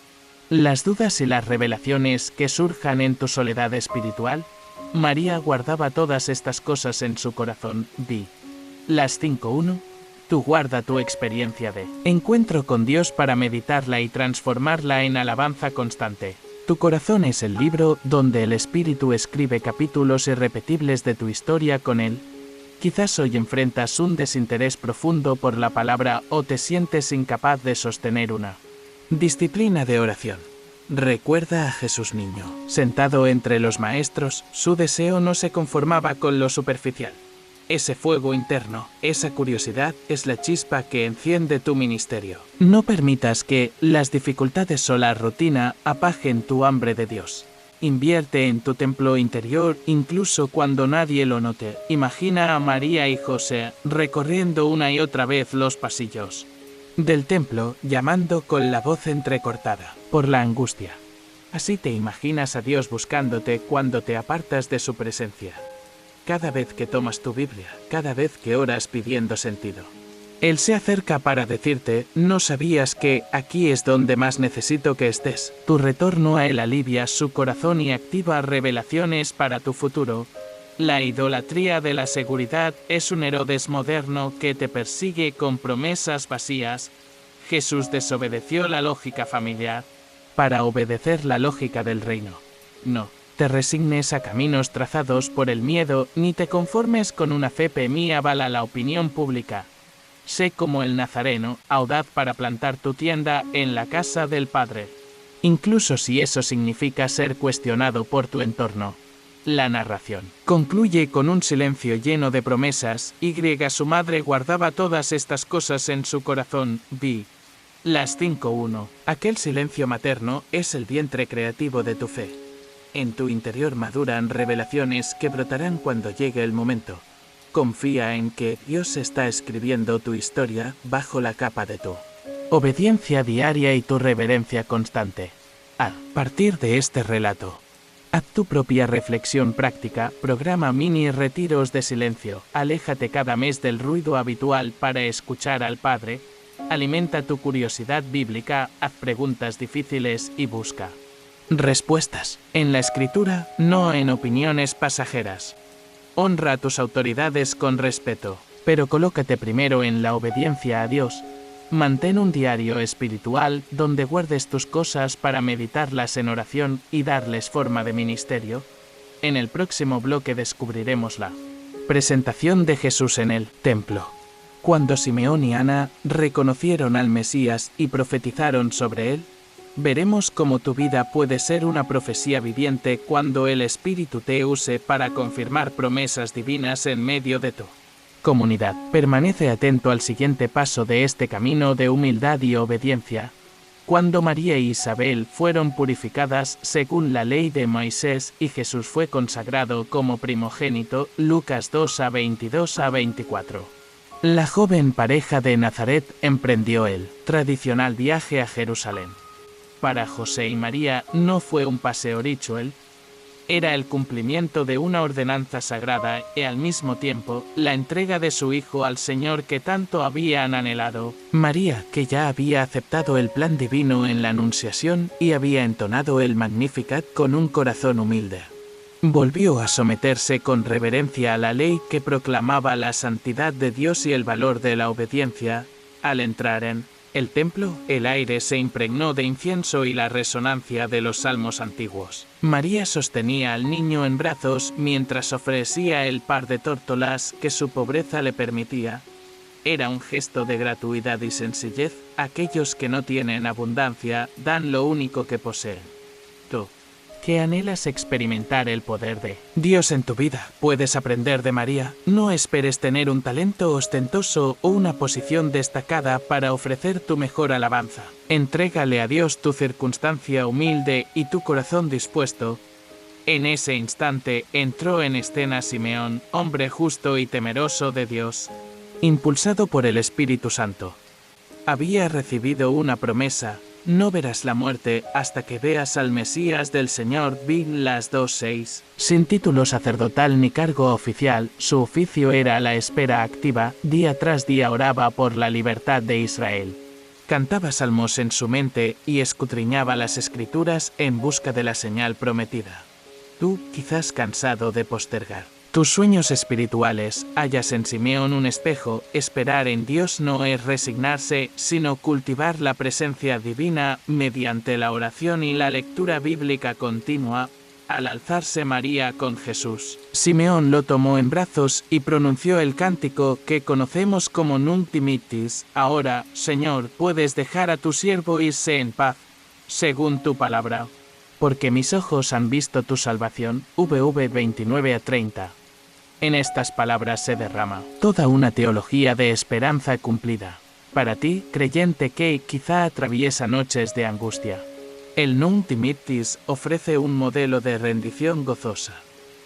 las dudas y las revelaciones que surjan en tu soledad espiritual. María guardaba todas estas cosas en su corazón. Vi las 5:1. Tú guarda tu experiencia de encuentro con Dios para meditarla y transformarla en alabanza constante. Tu corazón es el libro donde el Espíritu escribe capítulos irrepetibles de tu historia con Él. Quizás hoy enfrentas un desinterés profundo por la palabra o te sientes incapaz de sostener una disciplina de oración. Recuerda a Jesús niño. Sentado entre los maestros, su deseo no se conformaba con lo superficial. Ese fuego interno, esa curiosidad, es la chispa que enciende tu ministerio. No permitas que las dificultades o la rutina apagen tu hambre de Dios. Invierte en tu templo interior incluso cuando nadie lo note. Imagina a María y José recorriendo una y otra vez los pasillos del templo, llamando con la voz entrecortada por la angustia. Así te imaginas a Dios buscándote cuando te apartas de su presencia. Cada vez que tomas tu Biblia, cada vez que oras pidiendo sentido. Él se acerca para decirte, ¿no sabías que aquí es donde más necesito que estés? Tu retorno a Él alivia su corazón y activa revelaciones para tu futuro. La idolatría de la seguridad es un Herodes moderno que te persigue con promesas vacías. Jesús desobedeció la lógica familiar para obedecer la lógica del reino. No te resignes a caminos trazados por el miedo, ni te conformes con una fe permeable a la opinión pública. Sé como el Nazareno, audaz para plantar tu tienda en la casa del Padre, incluso si eso significa ser cuestionado por tu entorno. La narración concluye con un silencio lleno de promesas. Su madre guardaba todas estas cosas en su corazón. Vi las 5:1. Aquel silencio materno es el vientre creativo de tu fe. En tu interior maduran revelaciones que brotarán cuando llegue el momento. Confía en que Dios está escribiendo tu historia bajo la capa de tu obediencia diaria y tu reverencia constante. A partir de este relato, haz tu propia reflexión práctica, programa mini retiros de silencio, aléjate cada mes del ruido habitual para escuchar al Padre, alimenta tu curiosidad bíblica, haz preguntas difíciles y busca respuestas en la Escritura, no en opiniones pasajeras. Honra a tus autoridades con respeto, pero colócate primero en la obediencia a Dios. Mantén un diario espiritual donde guardes tus cosas para meditarlas en oración y darles forma de ministerio. En el próximo bloque descubriremos la presentación de Jesús en el templo. Cuando Simeón y Ana reconocieron al Mesías y profetizaron sobre él, veremos cómo tu vida puede ser una profecía viviente cuando el Espíritu te use para confirmar promesas divinas en medio de tu Comunidad, permanece atento al siguiente paso de este camino de humildad y obediencia. Cuando María e Isabel fueron purificadas según la ley de Moisés y Jesús fue consagrado como primogénito, Lucas 2:22-24. La joven pareja de Nazaret emprendió el tradicional viaje a Jerusalén. Para José y María no fue un paseo ritual, era el cumplimiento de una ordenanza sagrada y al mismo tiempo la entrega de su hijo al Señor que tanto habían anhelado. María, que ya había aceptado el plan divino en la Anunciación y había entonado el Magnificat con un corazón humilde, volvió a someterse con reverencia a la ley que proclamaba la santidad de Dios y el valor de la obediencia. Al entrar en el templo, el aire se impregnó de incienso y la resonancia de los salmos antiguos. María sostenía al niño en brazos mientras ofrecía el par de tórtolas que su pobreza le permitía. Era un gesto de gratuidad y sencillez. Aquellos que no tienen abundancia dan lo único que poseen. Tú, que anhelas experimentar el poder de Dios en tu vida, puedes aprender de María. No esperes tener un talento ostentoso o una posición destacada para ofrecer tu mejor alabanza. Entrégale a Dios tu circunstancia humilde y tu corazón dispuesto. En ese instante entró en escena Simeón, hombre justo y temeroso de Dios, impulsado por el Espíritu Santo. Había recibido una promesa: no verás la muerte hasta que veas al Mesías del Señor. Las 2:6. Sin título sacerdotal ni cargo oficial, su oficio era la espera activa. Día tras día oraba por la libertad de Israel. Cantaba salmos en su mente y escudriñaba las Escrituras en busca de la señal prometida. Tú, quizás cansado de postergar tus sueños espirituales, hallas en Simeón un espejo. Esperar en Dios no es resignarse, sino cultivar la presencia divina mediante la oración y la lectura bíblica continua. Al alzarse María con Jesús, Simeón lo tomó en brazos y pronunció el cántico que conocemos como Nunc dimittis. Ahora, Señor, puedes dejar a tu siervo irse en paz, según tu palabra, porque mis ojos han visto tu salvación. VV 29-30. En estas palabras se derrama toda una teología de esperanza cumplida. Para ti, creyente que quizá atraviesa noches de angustia, el Nunc dimittis ofrece un modelo de rendición gozosa.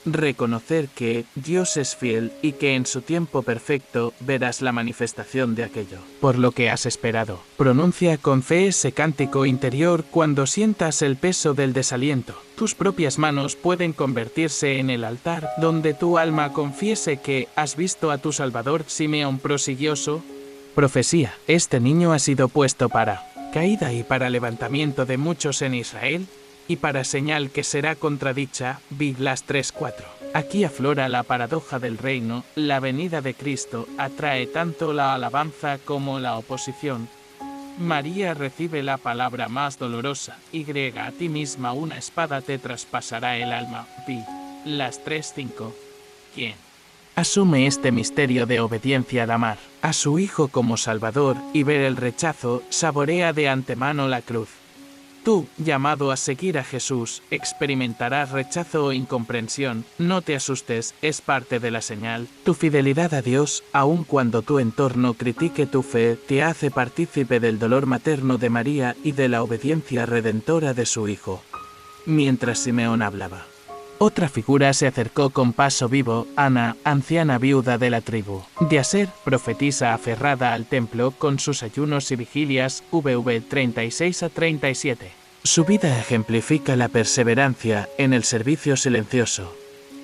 Reconocer que Dios es fiel y que en su tiempo perfecto verás la manifestación de aquello por lo que has esperado. Pronuncia con fe ese cántico interior cuando sientas el peso del desaliento. Tus propias manos pueden convertirse en el altar donde tu alma confiese que has visto a tu Salvador. Simeón prosiguió su profecía: este niño ha sido puesto para caída y para levantamiento de muchos en Israel, y para señal que será contradicha. Las 3:4. Aquí aflora la paradoja del reino. La venida de Cristo atrae tanto la alabanza como la oposición. María recibe la palabra más dolorosa: y a ti misma una espada te traspasará el alma. Las 3:5. ¿Quién asume este misterio de obediencia al amar a su Hijo como Salvador y ver el rechazo, saborea de antemano la cruz? Tú, llamado a seguir a Jesús, experimentarás rechazo o incomprensión. No te asustes, es parte de la señal. Tu fidelidad a Dios, aun cuando tu entorno critique tu fe, te hace partícipe del dolor materno de María y de la obediencia redentora de su Hijo. Mientras Simeón hablaba, otra figura se acercó con paso vivo: Ana, anciana viuda de la tribu de Aser, profetisa aferrada al templo con sus ayunos y vigilias. VV 36-37. Su vida ejemplifica la perseverancia en el servicio silencioso.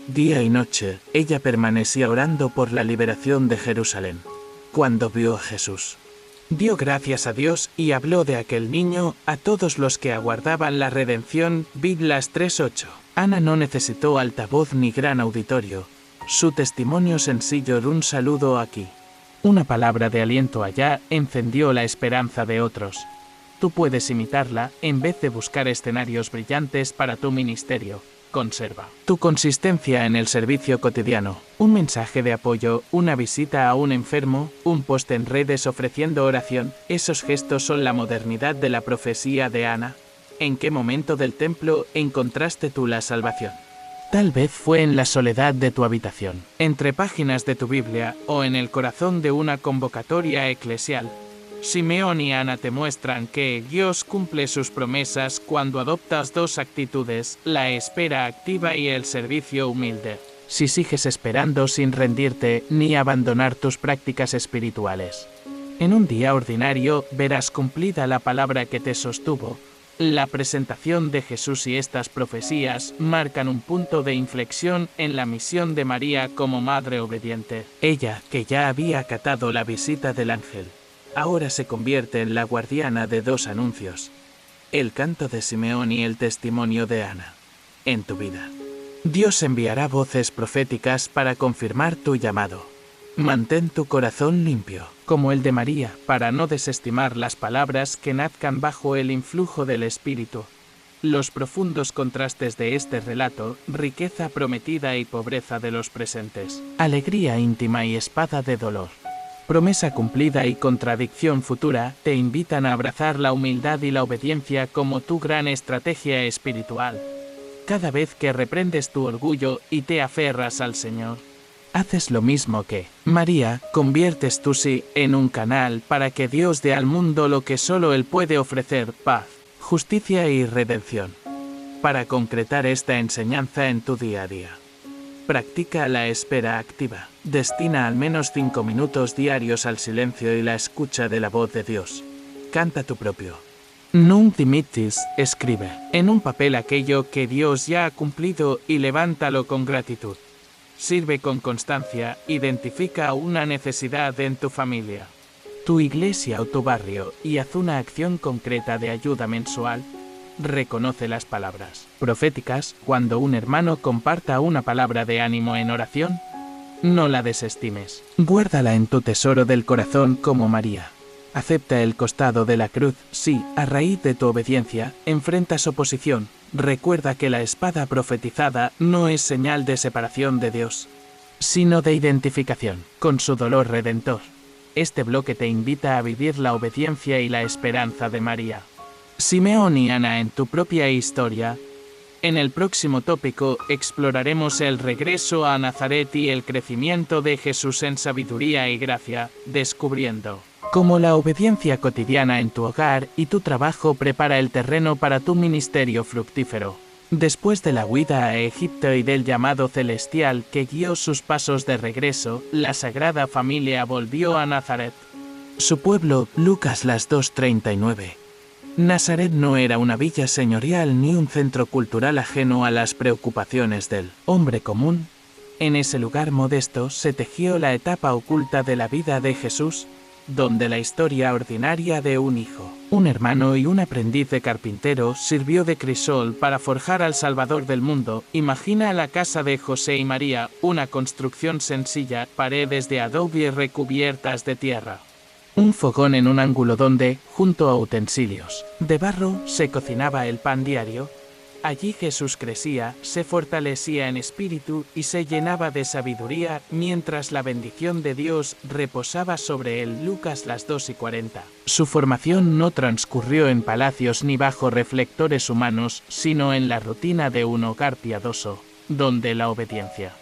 Día y noche, ella permanecía orando por la liberación de Jerusalén. Cuando vio a Jesús, dio gracias a Dios y habló de aquel niño a todos los que aguardaban la redención. Las 3:8. Ana no necesitó altavoz ni gran auditorio. Su testimonio sencillo de un saludo aquí, una palabra de aliento allá, encendió la esperanza de otros. Tú puedes imitarla en vez de buscar escenarios brillantes para tu ministerio. Conserva tu consistencia en el servicio cotidiano. Un mensaje de apoyo, una visita a un enfermo, un post en redes ofreciendo oración. Esos gestos son la modernidad de la profecía de Ana. ¿En qué momento del templo encontraste tú la salvación? Tal vez fue en la soledad de tu habitación, entre páginas de tu Biblia o en el corazón de una convocatoria eclesial. Simeón y Ana te muestran que Dios cumple sus promesas cuando adoptas dos actitudes, la espera activa y el servicio humilde. Si sigues esperando sin rendirte ni abandonar tus prácticas espirituales, en un día ordinario verás cumplida la palabra que te sostuvo. La presentación de Jesús y estas profecías marcan un punto de inflexión en la misión de María como madre obediente. Ella, que ya había acatado la visita del ángel, ahora se convierte en la guardiana de dos anuncios: el canto de Simeón y el testimonio de Ana. En tu vida, Dios enviará voces proféticas para confirmar tu llamado. Mantén tu corazón limpio, como el de María, para no desestimar las palabras que nazcan bajo el influjo del Espíritu. Los profundos contrastes de este relato, riqueza prometida y pobreza de los presentes, alegría íntima y espada de dolor, promesa cumplida y contradicción futura, te invitan a abrazar la humildad y la obediencia como tu gran estrategia espiritual. Cada vez que reprendes tu orgullo y te aferras al Señor, haces lo mismo que María, conviertes tu sí en un canal para que Dios dé al mundo lo que solo Él puede ofrecer: paz, justicia y redención. Para concretar esta enseñanza en tu día a día, practica la espera activa. Destina al menos 5 minutos diarios al silencio y la escucha de la voz de Dios. Canta tu propio Nunc dimittis, escribe en un papel aquello que Dios ya ha cumplido y levántalo con gratitud. Sirve con constancia, identifica una necesidad en tu familia, tu iglesia o tu barrio y haz una acción concreta de ayuda mensual. Reconoce las palabras proféticas cuando un hermano comparta una palabra de ánimo en oración. No la desestimes. Guárdala en tu tesoro del corazón como María. Acepta el costado de la cruz si, a raíz de tu obediencia, enfrentas oposición. Recuerda que la espada profetizada no es señal de separación de Dios, sino de identificación con su dolor redentor. Este bloque te invita a vivir la obediencia y la esperanza de María, Simeón y Ana en tu propia historia. En el próximo tópico exploraremos el regreso a Nazaret y el crecimiento de Jesús en sabiduría y gracia, descubriendo cómo la obediencia cotidiana en tu hogar y tu trabajo prepara el terreno para tu ministerio fructífero. Después de la huida a Egipto y del llamado celestial que guió sus pasos de regreso, la Sagrada Familia volvió a Nazaret. Su pueblo, Lucas 2:39. Nazaret no era una villa señorial ni un centro cultural ajeno a las preocupaciones del hombre común. En ese lugar modesto se tejió la etapa oculta de la vida de Jesús, donde la historia ordinaria de un hijo, un hermano y un aprendiz de carpintero sirvió de crisol para forjar al Salvador del mundo. Imagina la casa de José y María, una construcción sencilla, paredes de adobe recubiertas de tierra. Un fogón en un ángulo donde, junto a utensilios de barro, se cocinaba el pan diario. Allí Jesús crecía, se fortalecía en espíritu y se llenaba de sabiduría, mientras la bendición de Dios reposaba sobre él. Lucas 2:40. Su formación no transcurrió en palacios ni bajo reflectores humanos, sino en la rutina de un hogar piadoso, donde la obediencia,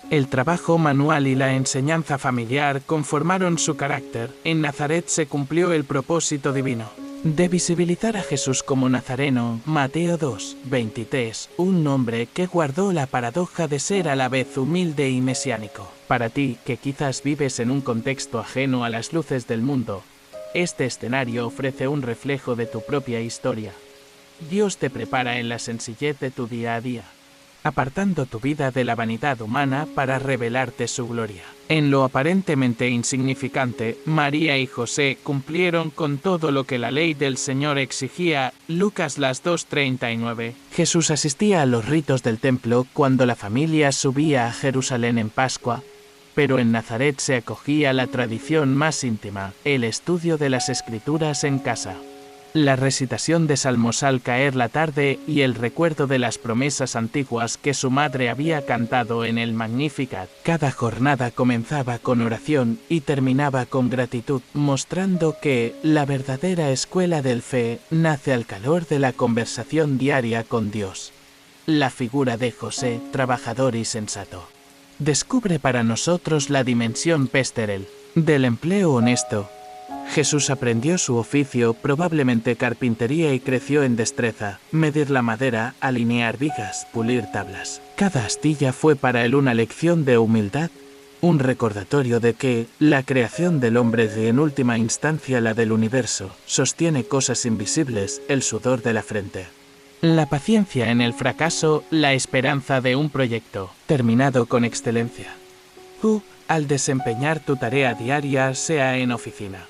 el trabajo manual y la enseñanza familiar conformaron su carácter. En Nazaret se cumplió el propósito divino de visibilizar a Jesús como nazareno. Mateo 2:23, un nombre que guardó la paradoja de ser a la vez humilde y mesiánico. Para ti, que quizás vives en un contexto ajeno a las luces del mundo, este escenario ofrece un reflejo de tu propia historia. Dios te prepara en la sencillez de tu día a día, apartando tu vida de la vanidad humana para revelarte su gloria. En lo aparentemente insignificante, María y José cumplieron con todo lo que la ley del Señor exigía. Lucas 2:39. Jesús asistía a los ritos del templo cuando la familia subía a Jerusalén en Pascua, pero en Nazaret se acogía la tradición más íntima, el estudio de las Escrituras en casa, la recitación de salmos al caer la tarde y el recuerdo de las promesas antiguas que su madre había cantado en el Magnificat. Cada jornada comenzaba con oración y terminaba con gratitud, mostrando que la verdadera escuela del fe nace al calor de la conversación diaria con Dios. la figura de José, trabajador y sensato. Descubre para nosotros la dimensión pesтерel del empleo honesto. Jesús aprendió su oficio, probablemente carpintería, y creció en destreza, medir la madera, alinear vigas, pulir tablas. Cada astilla fue para él una lección de humildad, un recordatorio de que la creación del hombre y en última instancia la del universo sostiene cosas invisibles, el sudor de la frente. La paciencia en el fracaso, la esperanza de un proyecto terminado con excelencia. Tú, al desempeñar tu tarea diaria, sea en oficina,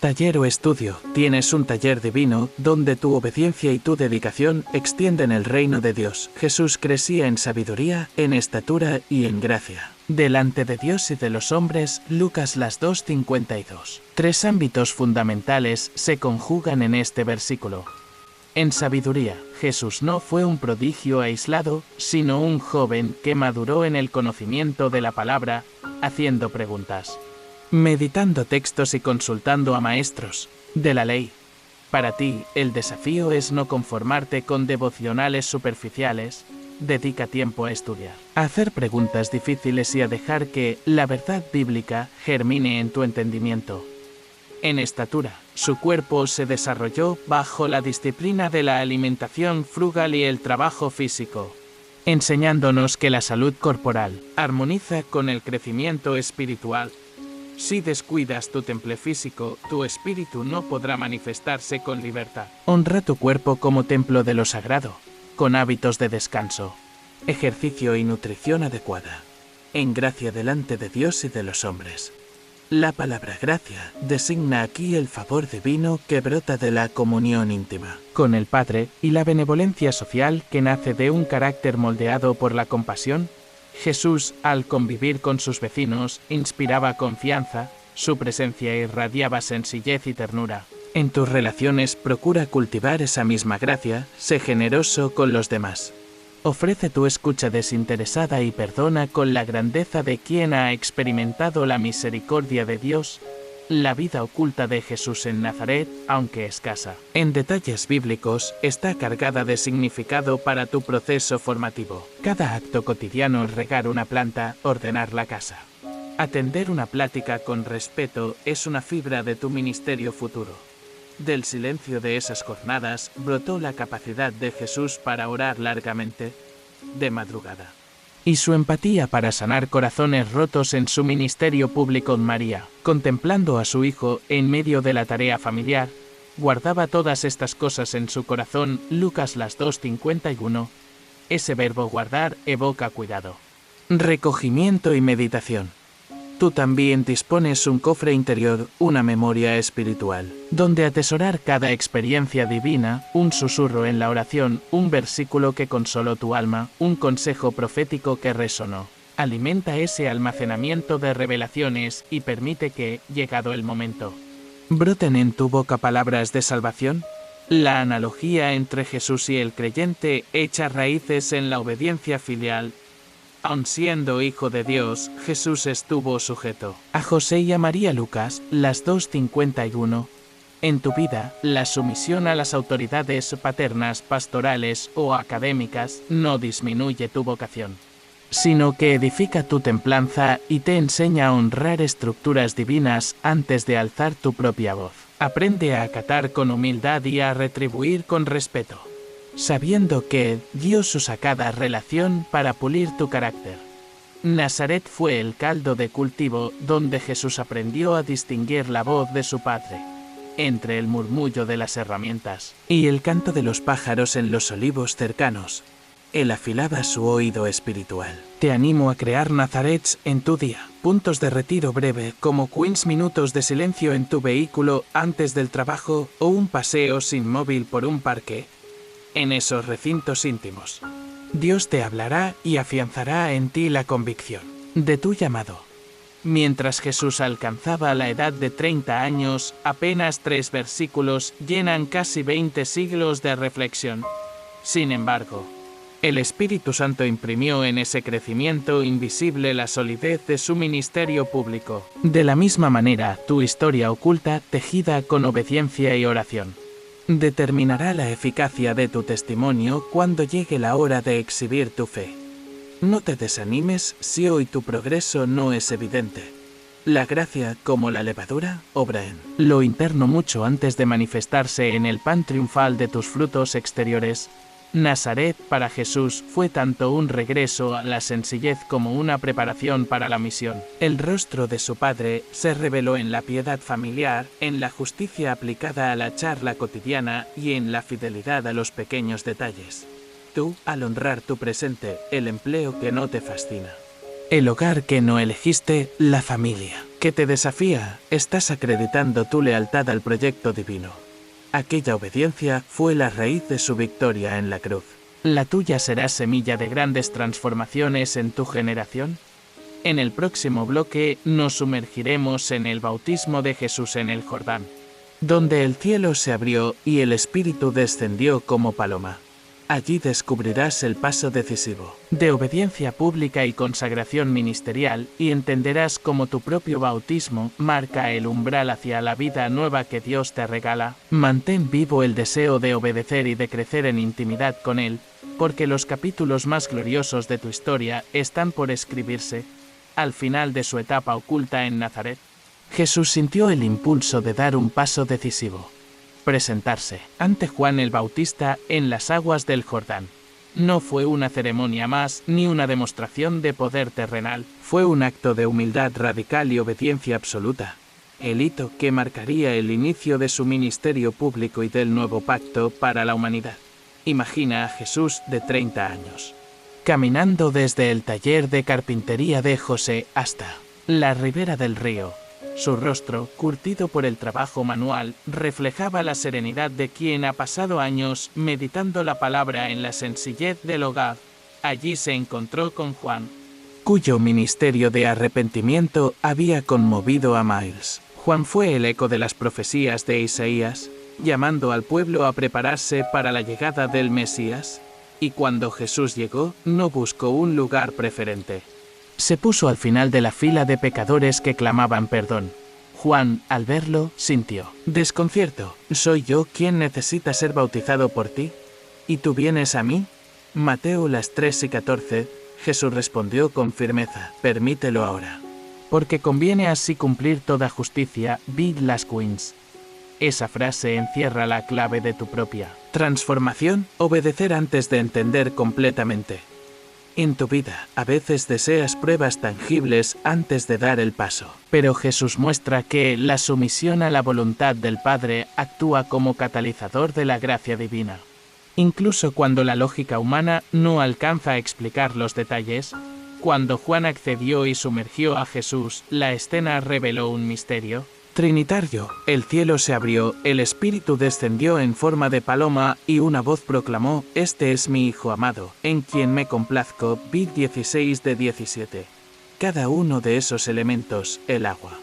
taller o estudio, tienes un taller divino donde tu obediencia y tu dedicación extienden el reino de Dios. Jesús crecía en sabiduría, en estatura y en gracia delante de Dios y de los hombres. Lucas 2:52. Tres ámbitos fundamentales se conjugan en este versículo. En sabiduría, Jesús no fue un prodigio aislado, sino un joven que maduró en el conocimiento de la palabra, haciendo preguntas, meditando textos y consultando a maestros de la ley. Para ti, el desafío es no conformarte con devocionales superficiales. Dedica tiempo a estudiar, a hacer preguntas difíciles y a dejar que la verdad bíblica germine en tu entendimiento. En estatura, su cuerpo se desarrolló bajo la disciplina de la alimentación frugal y el trabajo físico, enseñándonos que la salud corporal armoniza con el crecimiento espiritual. Si descuidas tu temple físico, tu espíritu no podrá manifestarse con libertad. Honra tu cuerpo como templo de lo sagrado, con hábitos de descanso, ejercicio y nutrición adecuada, en gracia delante de Dios y de los hombres. La palabra gracia designa aquí el favor divino que brota de la comunión íntima con el Padre y la benevolencia social que nace de un carácter moldeado por la compasión. Jesús, al convivir con sus vecinos, inspiraba confianza, su presencia irradiaba sencillez y ternura. En tus relaciones procura cultivar esa misma gracia, sé generoso con los demás. Ofrece tu escucha desinteresada y perdona con la grandeza de quien ha experimentado la misericordia de Dios. La vida oculta de Jesús en Nazaret, aunque escasa en detalles bíblicos, está cargada de significado para tu proceso formativo. Cada acto cotidiano, regar una planta, ordenar la casa, atender una plática con respeto, es una fibra de tu ministerio futuro. Del silencio de esas jornadas brotó la capacidad de Jesús para orar largamente, de madrugada, y su empatía para sanar corazones rotos en su ministerio público. María, contemplando a su hijo en medio de la tarea familiar, guardaba todas estas cosas en su corazón. Lucas 2:51. Ese verbo guardar evoca cuidado, recogimiento y meditación. Tú también dispones un cofre interior, una memoria espiritual, donde atesorar cada experiencia divina, un susurro en la oración, un versículo que consoló tu alma, un consejo profético que resonó. Alimenta ese almacenamiento de revelaciones y permite que, llegado el momento, broten en tu boca palabras de salvación. La analogía entre Jesús y el creyente echa raíces en la obediencia filial. Aun siendo hijo de Dios, Jesús estuvo sujeto a José y a María. Lucas 2:51. En tu vida, la sumisión a las autoridades paternas, pastorales o académicas no disminuye tu vocación, sino que edifica tu templanza y te enseña a honrar estructuras divinas antes de alzar tu propia voz. Aprende a acatar con humildad y a retribuir con respeto, sabiendo que Dios usa cada relación para pulir tu carácter. Nazaret fue el caldo de cultivo donde Jesús aprendió a distinguir la voz de su Padre entre el murmullo de las herramientas y el canto de los pájaros en los olivos cercanos. Él afilaba su oído espiritual. Te animo a crear Nazarets en tu día, puntos de retiro breve como 15 minutos de silencio en tu vehículo antes del trabajo o un paseo sin móvil por un parque. En esos recintos íntimos, Dios te hablará y afianzará en ti la convicción de tu llamado. Mientras Jesús alcanzaba la edad de 30 años, apenas 3 versículos llenan casi 20 siglos de reflexión. Sin embargo, el Espíritu Santo imprimió en ese crecimiento invisible la solidez de su ministerio público. De la misma manera, tu historia oculta, tejida con obediencia y oración, determinará la eficacia de tu testimonio cuando llegue la hora de exhibir tu fe. No te desanimes si hoy tu progreso no es evidente. La gracia, como la levadura, obra en lo interno mucho antes de manifestarse en el pan triunfal de tus frutos exteriores. Nazaret para Jesús fue tanto un regreso a la sencillez como una preparación para la misión. El rostro de su padre se reveló en la piedad familiar, en la justicia aplicada a la charla cotidiana y en la fidelidad a los pequeños detalles. Tú, al honrar tu presente, el empleo que no te fascina. El hogar que no elegiste, la familia que te desafía, estás acreditando tu lealtad al proyecto divino. Aquella obediencia fue la raíz de su victoria en la cruz. ¿La tuya será semilla de grandes transformaciones en tu generación? En el próximo bloque nos sumergiremos en el bautismo de Jesús en el Jordán, donde el cielo se abrió y el Espíritu descendió como paloma. Allí descubrirás el paso decisivo de obediencia pública y consagración ministerial y entenderás cómo tu propio bautismo marca el umbral hacia la vida nueva que Dios te regala. Mantén vivo el deseo de obedecer y de crecer en intimidad con Él, porque los capítulos más gloriosos de tu historia están por escribirse. Al final de su etapa oculta en Nazaret, Jesús sintió el impulso de dar un paso decisivo. Presentarse ante Juan el Bautista en las aguas del Jordán. No fue una ceremonia más ni una demostración de poder terrenal, fue un acto de humildad radical y obediencia absoluta. El hito que marcaría el inicio de su ministerio público y del nuevo pacto para la humanidad. Imagina a Jesús de 30 años, caminando desde el taller de carpintería de José hasta la ribera del río. Su rostro, curtido por el trabajo manual, reflejaba la serenidad de quien ha pasado años meditando la palabra en la sencillez del hogar. Allí se encontró con Juan, cuyo ministerio de arrepentimiento había conmovido a Miles. Juan fue el eco de las profecías de Isaías, llamando al pueblo a prepararse para la llegada del Mesías. Y cuando Jesús llegó, no buscó un lugar preferente. Se puso al final de la fila de pecadores que clamaban perdón. Juan, al verlo, sintió desconcierto. ¿Soy yo quien necesita ser bautizado por ti? ¿Y tú vienes a mí? Mateo 3:14, Jesús respondió con firmeza, permítelo ahora. Porque conviene así cumplir toda justicia, Big las Queens. Esa frase encierra la clave de tu propia transformación, obedecer antes de entender completamente. En tu vida, a veces deseas pruebas tangibles antes de dar el paso. Pero Jesús muestra que la sumisión a la voluntad del Padre actúa como catalizador de la gracia divina. Incluso cuando la lógica humana no alcanza a explicar los detalles, cuando Juan accedió y sumergió a Jesús, la escena reveló un misterio trinitario. El cielo se abrió, el Espíritu descendió en forma de paloma y una voz proclamó: «Este es mi Hijo amado, en quien me complazco». Vid 16:17. Cada uno de esos elementos, el agua,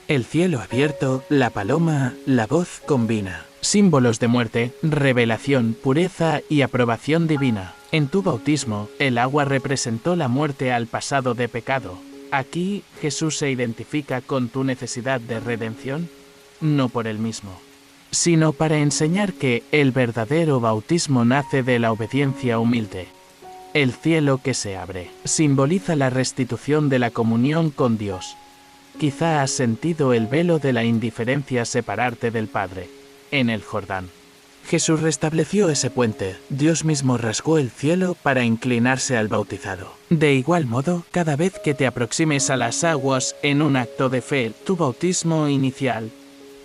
el cielo abierto, la paloma, la voz, combina símbolos de muerte, revelación, pureza y aprobación divina. En tu bautismo, el agua representó la muerte al pasado de pecado. Aquí, Jesús se identifica con tu necesidad de redención, no por él mismo, sino para enseñar que el verdadero bautismo nace de la obediencia humilde. El cielo que se abre simboliza la restitución de la comunión con Dios. Quizá has sentido el velo de la indiferencia separarte del Padre. En el Jordán, Jesús restableció ese puente. Dios mismo rasgó el cielo para inclinarse al bautizado. De igual modo, cada vez que te aproximes a las aguas en un acto de fe, tu bautismo inicial,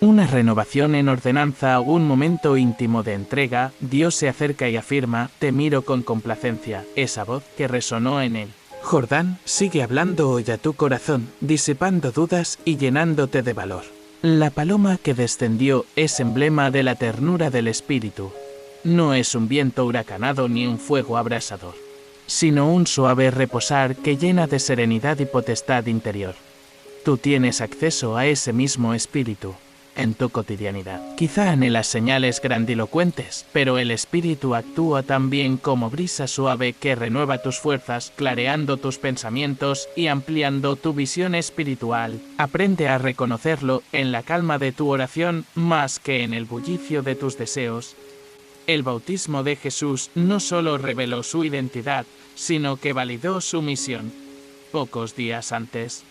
una renovación en ordenanza o un momento íntimo de entrega, Dios se acerca y afirma: «Te miro con complacencia». Esa voz que resonó en el Jordán sigue hablando hoy a tu corazón, disipando dudas y llenándote de valor. La paloma que descendió es emblema de la ternura del Espíritu. No es un viento huracanado ni un fuego abrasador, sino un suave reposar que llena de serenidad y potestad interior. Tú tienes acceso a ese mismo Espíritu. en tu cotidianidad. Quizá anhelas señales grandilocuentes, pero el Espíritu actúa también como brisa suave que renueva tus fuerzas, clareando tus pensamientos y ampliando tu visión espiritual. Aprende a reconocerlo en la calma de tu oración más que en el bullicio de tus deseos. El bautismo de Jesús no solo reveló su identidad, sino que validó su misión. Pocos días antes,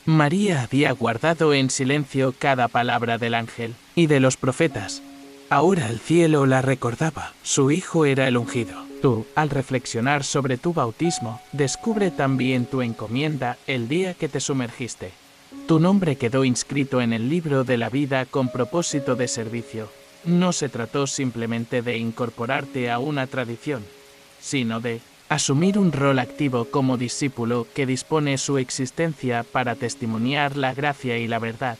María había guardado en silencio cada palabra del ángel y de los profetas. Ahora el cielo la recordaba, su hijo era el ungido. Tú, al reflexionar sobre tu bautismo, descubre también tu encomienda el día que te sumergiste. Tu nombre quedó inscrito en el libro de la vida con propósito de servicio. No se trató simplemente de incorporarte a una tradición, sino de asumir un rol activo como discípulo que dispone su existencia para testimoniar la gracia y la verdad.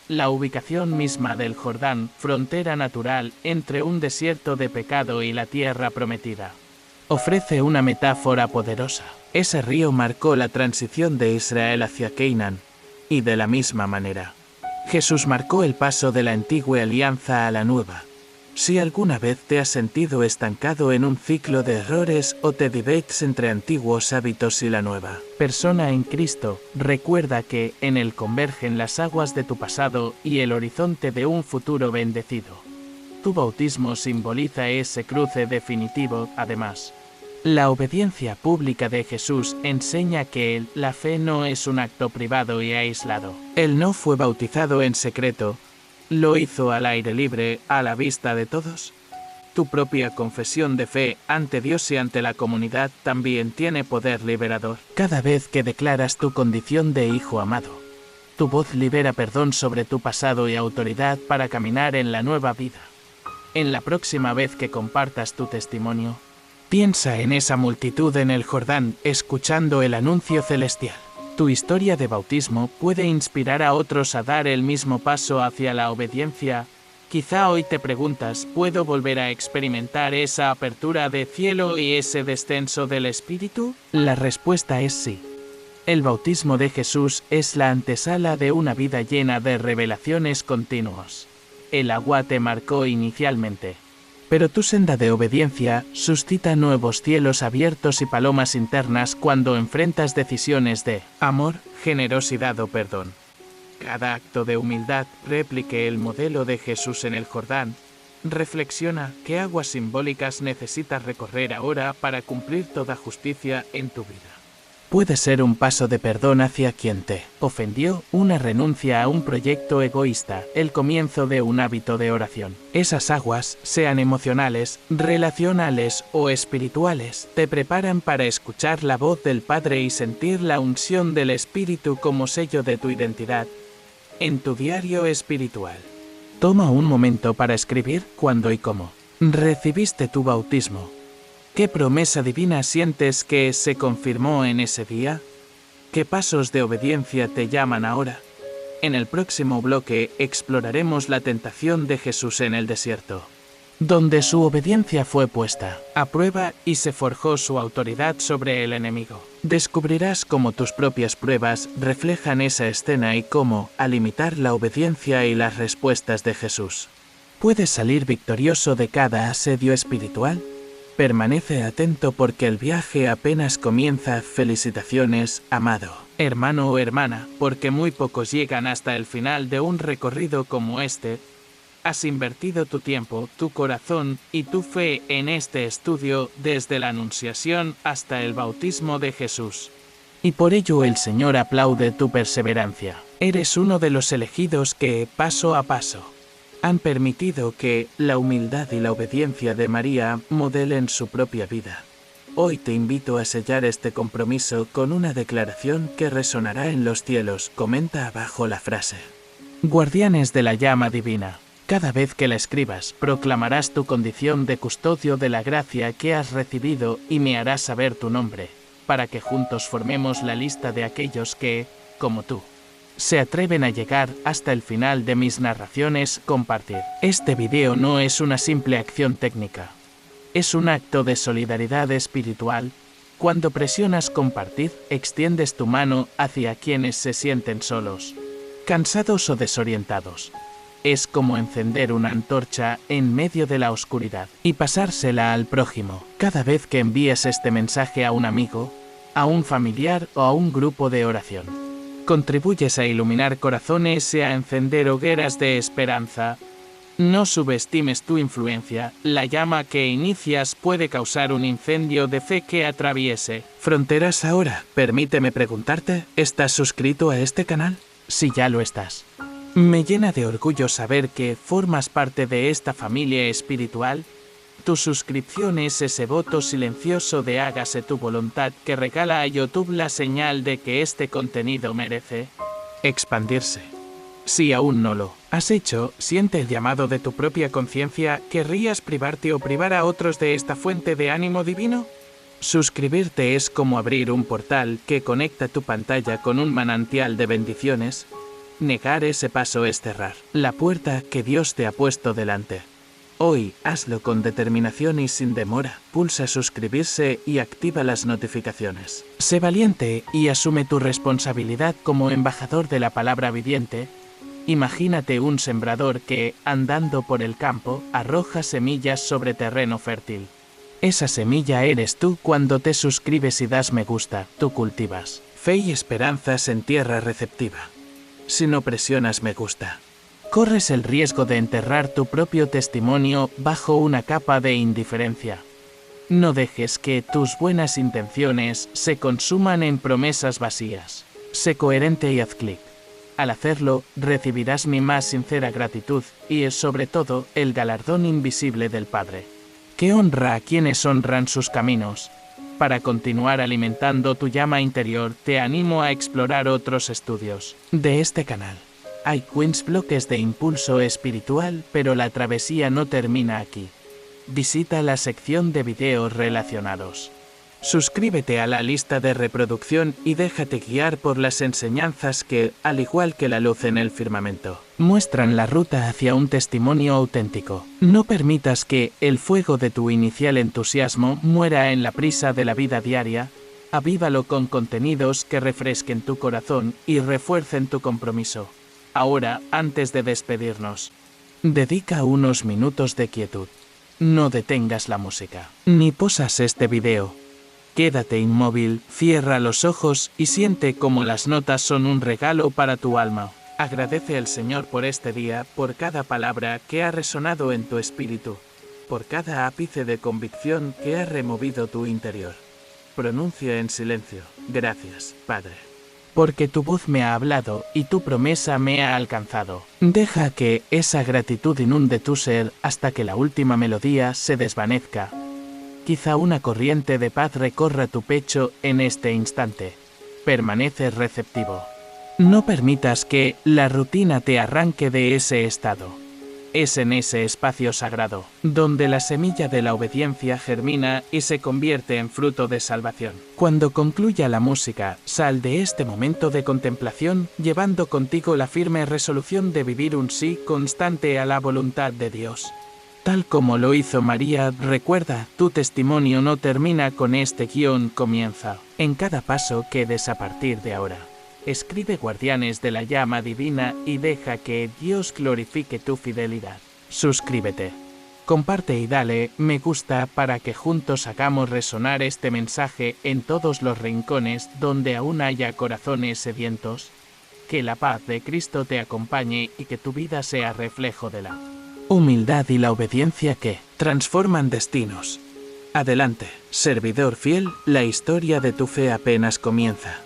La ubicación misma del Jordán, frontera natural entre un desierto de pecado y la tierra prometida, ofrece una metáfora poderosa. Ese río marcó la transición de Israel hacia Canaán, y de la misma manera, Jesús marcó el paso de la antigua alianza a la nueva. Si alguna vez te has sentido estancado en un ciclo de errores o te divides entre antiguos hábitos y la nueva persona en Cristo, recuerda que en Él convergen las aguas de tu pasado y el horizonte de un futuro bendecido. Tu bautismo simboliza ese cruce definitivo, además. La obediencia pública de Jesús enseña que la fe no es un acto privado y aislado. Él no fue bautizado en secreto, lo hizo al aire libre, a la vista de todos. Tu propia confesión de fe ante Dios y ante la comunidad también tiene poder liberador. Cada vez que declaras tu condición de hijo amado, tu voz libera perdón sobre tu pasado y autoridad para caminar en la nueva vida. En la próxima vez que compartas tu testimonio, piensa en esa multitud en el Jordán, escuchando el anuncio celestial. Tu historia de bautismo puede inspirar a otros a dar el mismo paso hacia la obediencia. Quizá hoy te preguntas, ¿puedo volver a experimentar esa apertura de cielo y ese descenso del Espíritu? La respuesta es sí. El bautismo de Jesús es la antesala de una vida llena de revelaciones continuas. El agua te marcó inicialmente, pero tu senda de obediencia suscita nuevos cielos abiertos y palomas internas cuando enfrentas decisiones de amor, generosidad o perdón. Cada acto de humildad replique el modelo de Jesús en el Jordán. Reflexiona qué aguas simbólicas necesitas recorrer ahora para cumplir toda justicia en tu vida. Puede ser un paso de perdón hacia quien te ofendió, una renuncia a un proyecto egoísta, el comienzo de un hábito de oración. Esas aguas, sean emocionales, relacionales o espirituales, te preparan para escuchar la voz del Padre y sentir la unción del Espíritu como sello de tu identidad. En tu diario espiritual, toma un momento para escribir cuándo y cómo recibiste tu bautismo. ¿Qué promesa divina sientes que se confirmó en ese día? ¿Qué pasos de obediencia te llaman ahora? En el próximo bloque exploraremos la tentación de Jesús en el desierto, donde su obediencia fue puesta a prueba y se forjó su autoridad sobre el enemigo. Descubrirás cómo tus propias pruebas reflejan esa escena y cómo, al imitar la obediencia y las respuestas de Jesús, puedes salir victorioso de cada asedio espiritual. Permanece atento porque el viaje apenas comienza. Felicitaciones, amado hermano o hermana, porque muy pocos llegan hasta el final de un recorrido como este. Has invertido tu tiempo, tu corazón y tu fe en este estudio desde la Anunciación hasta el bautismo de Jesús. Y por ello el Señor aplaude tu perseverancia. Eres uno de los elegidos que, paso a paso, han permitido que la humildad y la obediencia de María modelen su propia vida. Hoy te invito a sellar este compromiso con una declaración que resonará en los cielos. Comenta abajo la frase: Guardianes de la llama divina. Cada vez que la escribas, proclamarás tu condición de custodio de la gracia que has recibido y me harás saber tu nombre, para que juntos formemos la lista de aquellos que, como tú, se atreven a llegar hasta el final de mis narraciones. Compartir. Este video no es una simple acción técnica. Es un acto de solidaridad espiritual. Cuando presionas compartir, extiendes tu mano hacia quienes se sienten solos, cansados o desorientados. es como encender una antorcha en medio de la oscuridad y pasársela al prójimo. Cada vez que envíes este mensaje a un amigo, a un familiar o a un grupo de oración, contribuyes a iluminar corazones y a encender hogueras de esperanza. No subestimes tu influencia. La llama que inicias puede causar un incendio de fe que atraviese fronteras. Ahora, permíteme preguntarte, ¿estás suscrito a este canal? Si ya lo estás, me llena de orgullo saber que formas parte de esta familia espiritual. Tu suscripción es ese voto silencioso de hágase tu voluntad que regala a YouTube la señal de que este contenido merece expandirse. Si aún no lo has hecho, siente el llamado de tu propia conciencia. ¿Querrías privarte o privar a otros de esta fuente de ánimo divino? Suscribirte es como abrir un portal que conecta tu pantalla con un manantial de bendiciones. Negar ese paso es cerrar la puerta que Dios te ha puesto delante. Hoy, hazlo con determinación y sin demora. Pulsa suscribirse y activa las notificaciones. Sé valiente y asume tu responsabilidad como embajador de la palabra viviente. Imagínate un sembrador que, andando por el campo, arroja semillas sobre terreno fértil. Esa semilla eres tú cuando te suscribes y das me gusta. Tú cultivas fe y esperanzas en tierra receptiva. Si no presionas me gusta, corres el riesgo de enterrar tu propio testimonio bajo una capa de indiferencia. No dejes que tus buenas intenciones se consuman en promesas vacías. Sé coherente y haz clic. Al hacerlo, recibirás mi más sincera gratitud y, sobre todo, el galardón invisible del Padre, que honra a quienes honran sus caminos. Para continuar alimentando tu llama interior, te animo a explorar otros estudios de este canal. Hay bloques de impulso espiritual, pero la travesía no termina aquí. Visita la sección de videos relacionados. Suscríbete a la lista de reproducción y déjate guiar por las enseñanzas que, al igual que la luz en el firmamento, muestran la ruta hacia un testimonio auténtico. No permitas que el fuego de tu inicial entusiasmo muera en la prisa de la vida diaria. Avívalo con contenidos que refresquen tu corazón y refuercen tu compromiso. Ahora, antes de despedirnos, dedica unos minutos de quietud. No detengas la música, ni posas este video. Quédate inmóvil, cierra los ojos y siente cómo las notas son un regalo para tu alma. Agradece al Señor por este día, por cada palabra que ha resonado en tu espíritu, por cada ápice de convicción que ha removido tu interior. Pronuncia en silencio: gracias, Padre, porque tu voz me ha hablado y tu promesa me ha alcanzado. Deja que esa gratitud inunde tu ser hasta que la última melodía se desvanezca. Quizá una corriente de paz recorra tu pecho en este instante. Permanece receptivo. No permitas que la rutina te arranque de ese estado. Es en ese espacio sagrado donde la semilla de la obediencia germina y se convierte en fruto de salvación. Cuando concluya la música, sal de este momento de contemplación llevando contigo la firme resolución de vivir un sí constante a la voluntad de Dios. Tal como lo hizo María, recuerda, tu testimonio no termina con este guión, comienza. En cada paso que des a partir de ahora, escribe guardianes de la llama divina y deja que Dios glorifique tu fidelidad. Suscríbete, comparte y dale me gusta para que juntos hagamos resonar este mensaje en todos los rincones donde aún haya corazones sedientos. Que la paz de Cristo te acompañe y que tu vida sea reflejo de la humildad y la obediencia que transforman destinos. Adelante, servidor fiel, la historia de tu fe apenas comienza.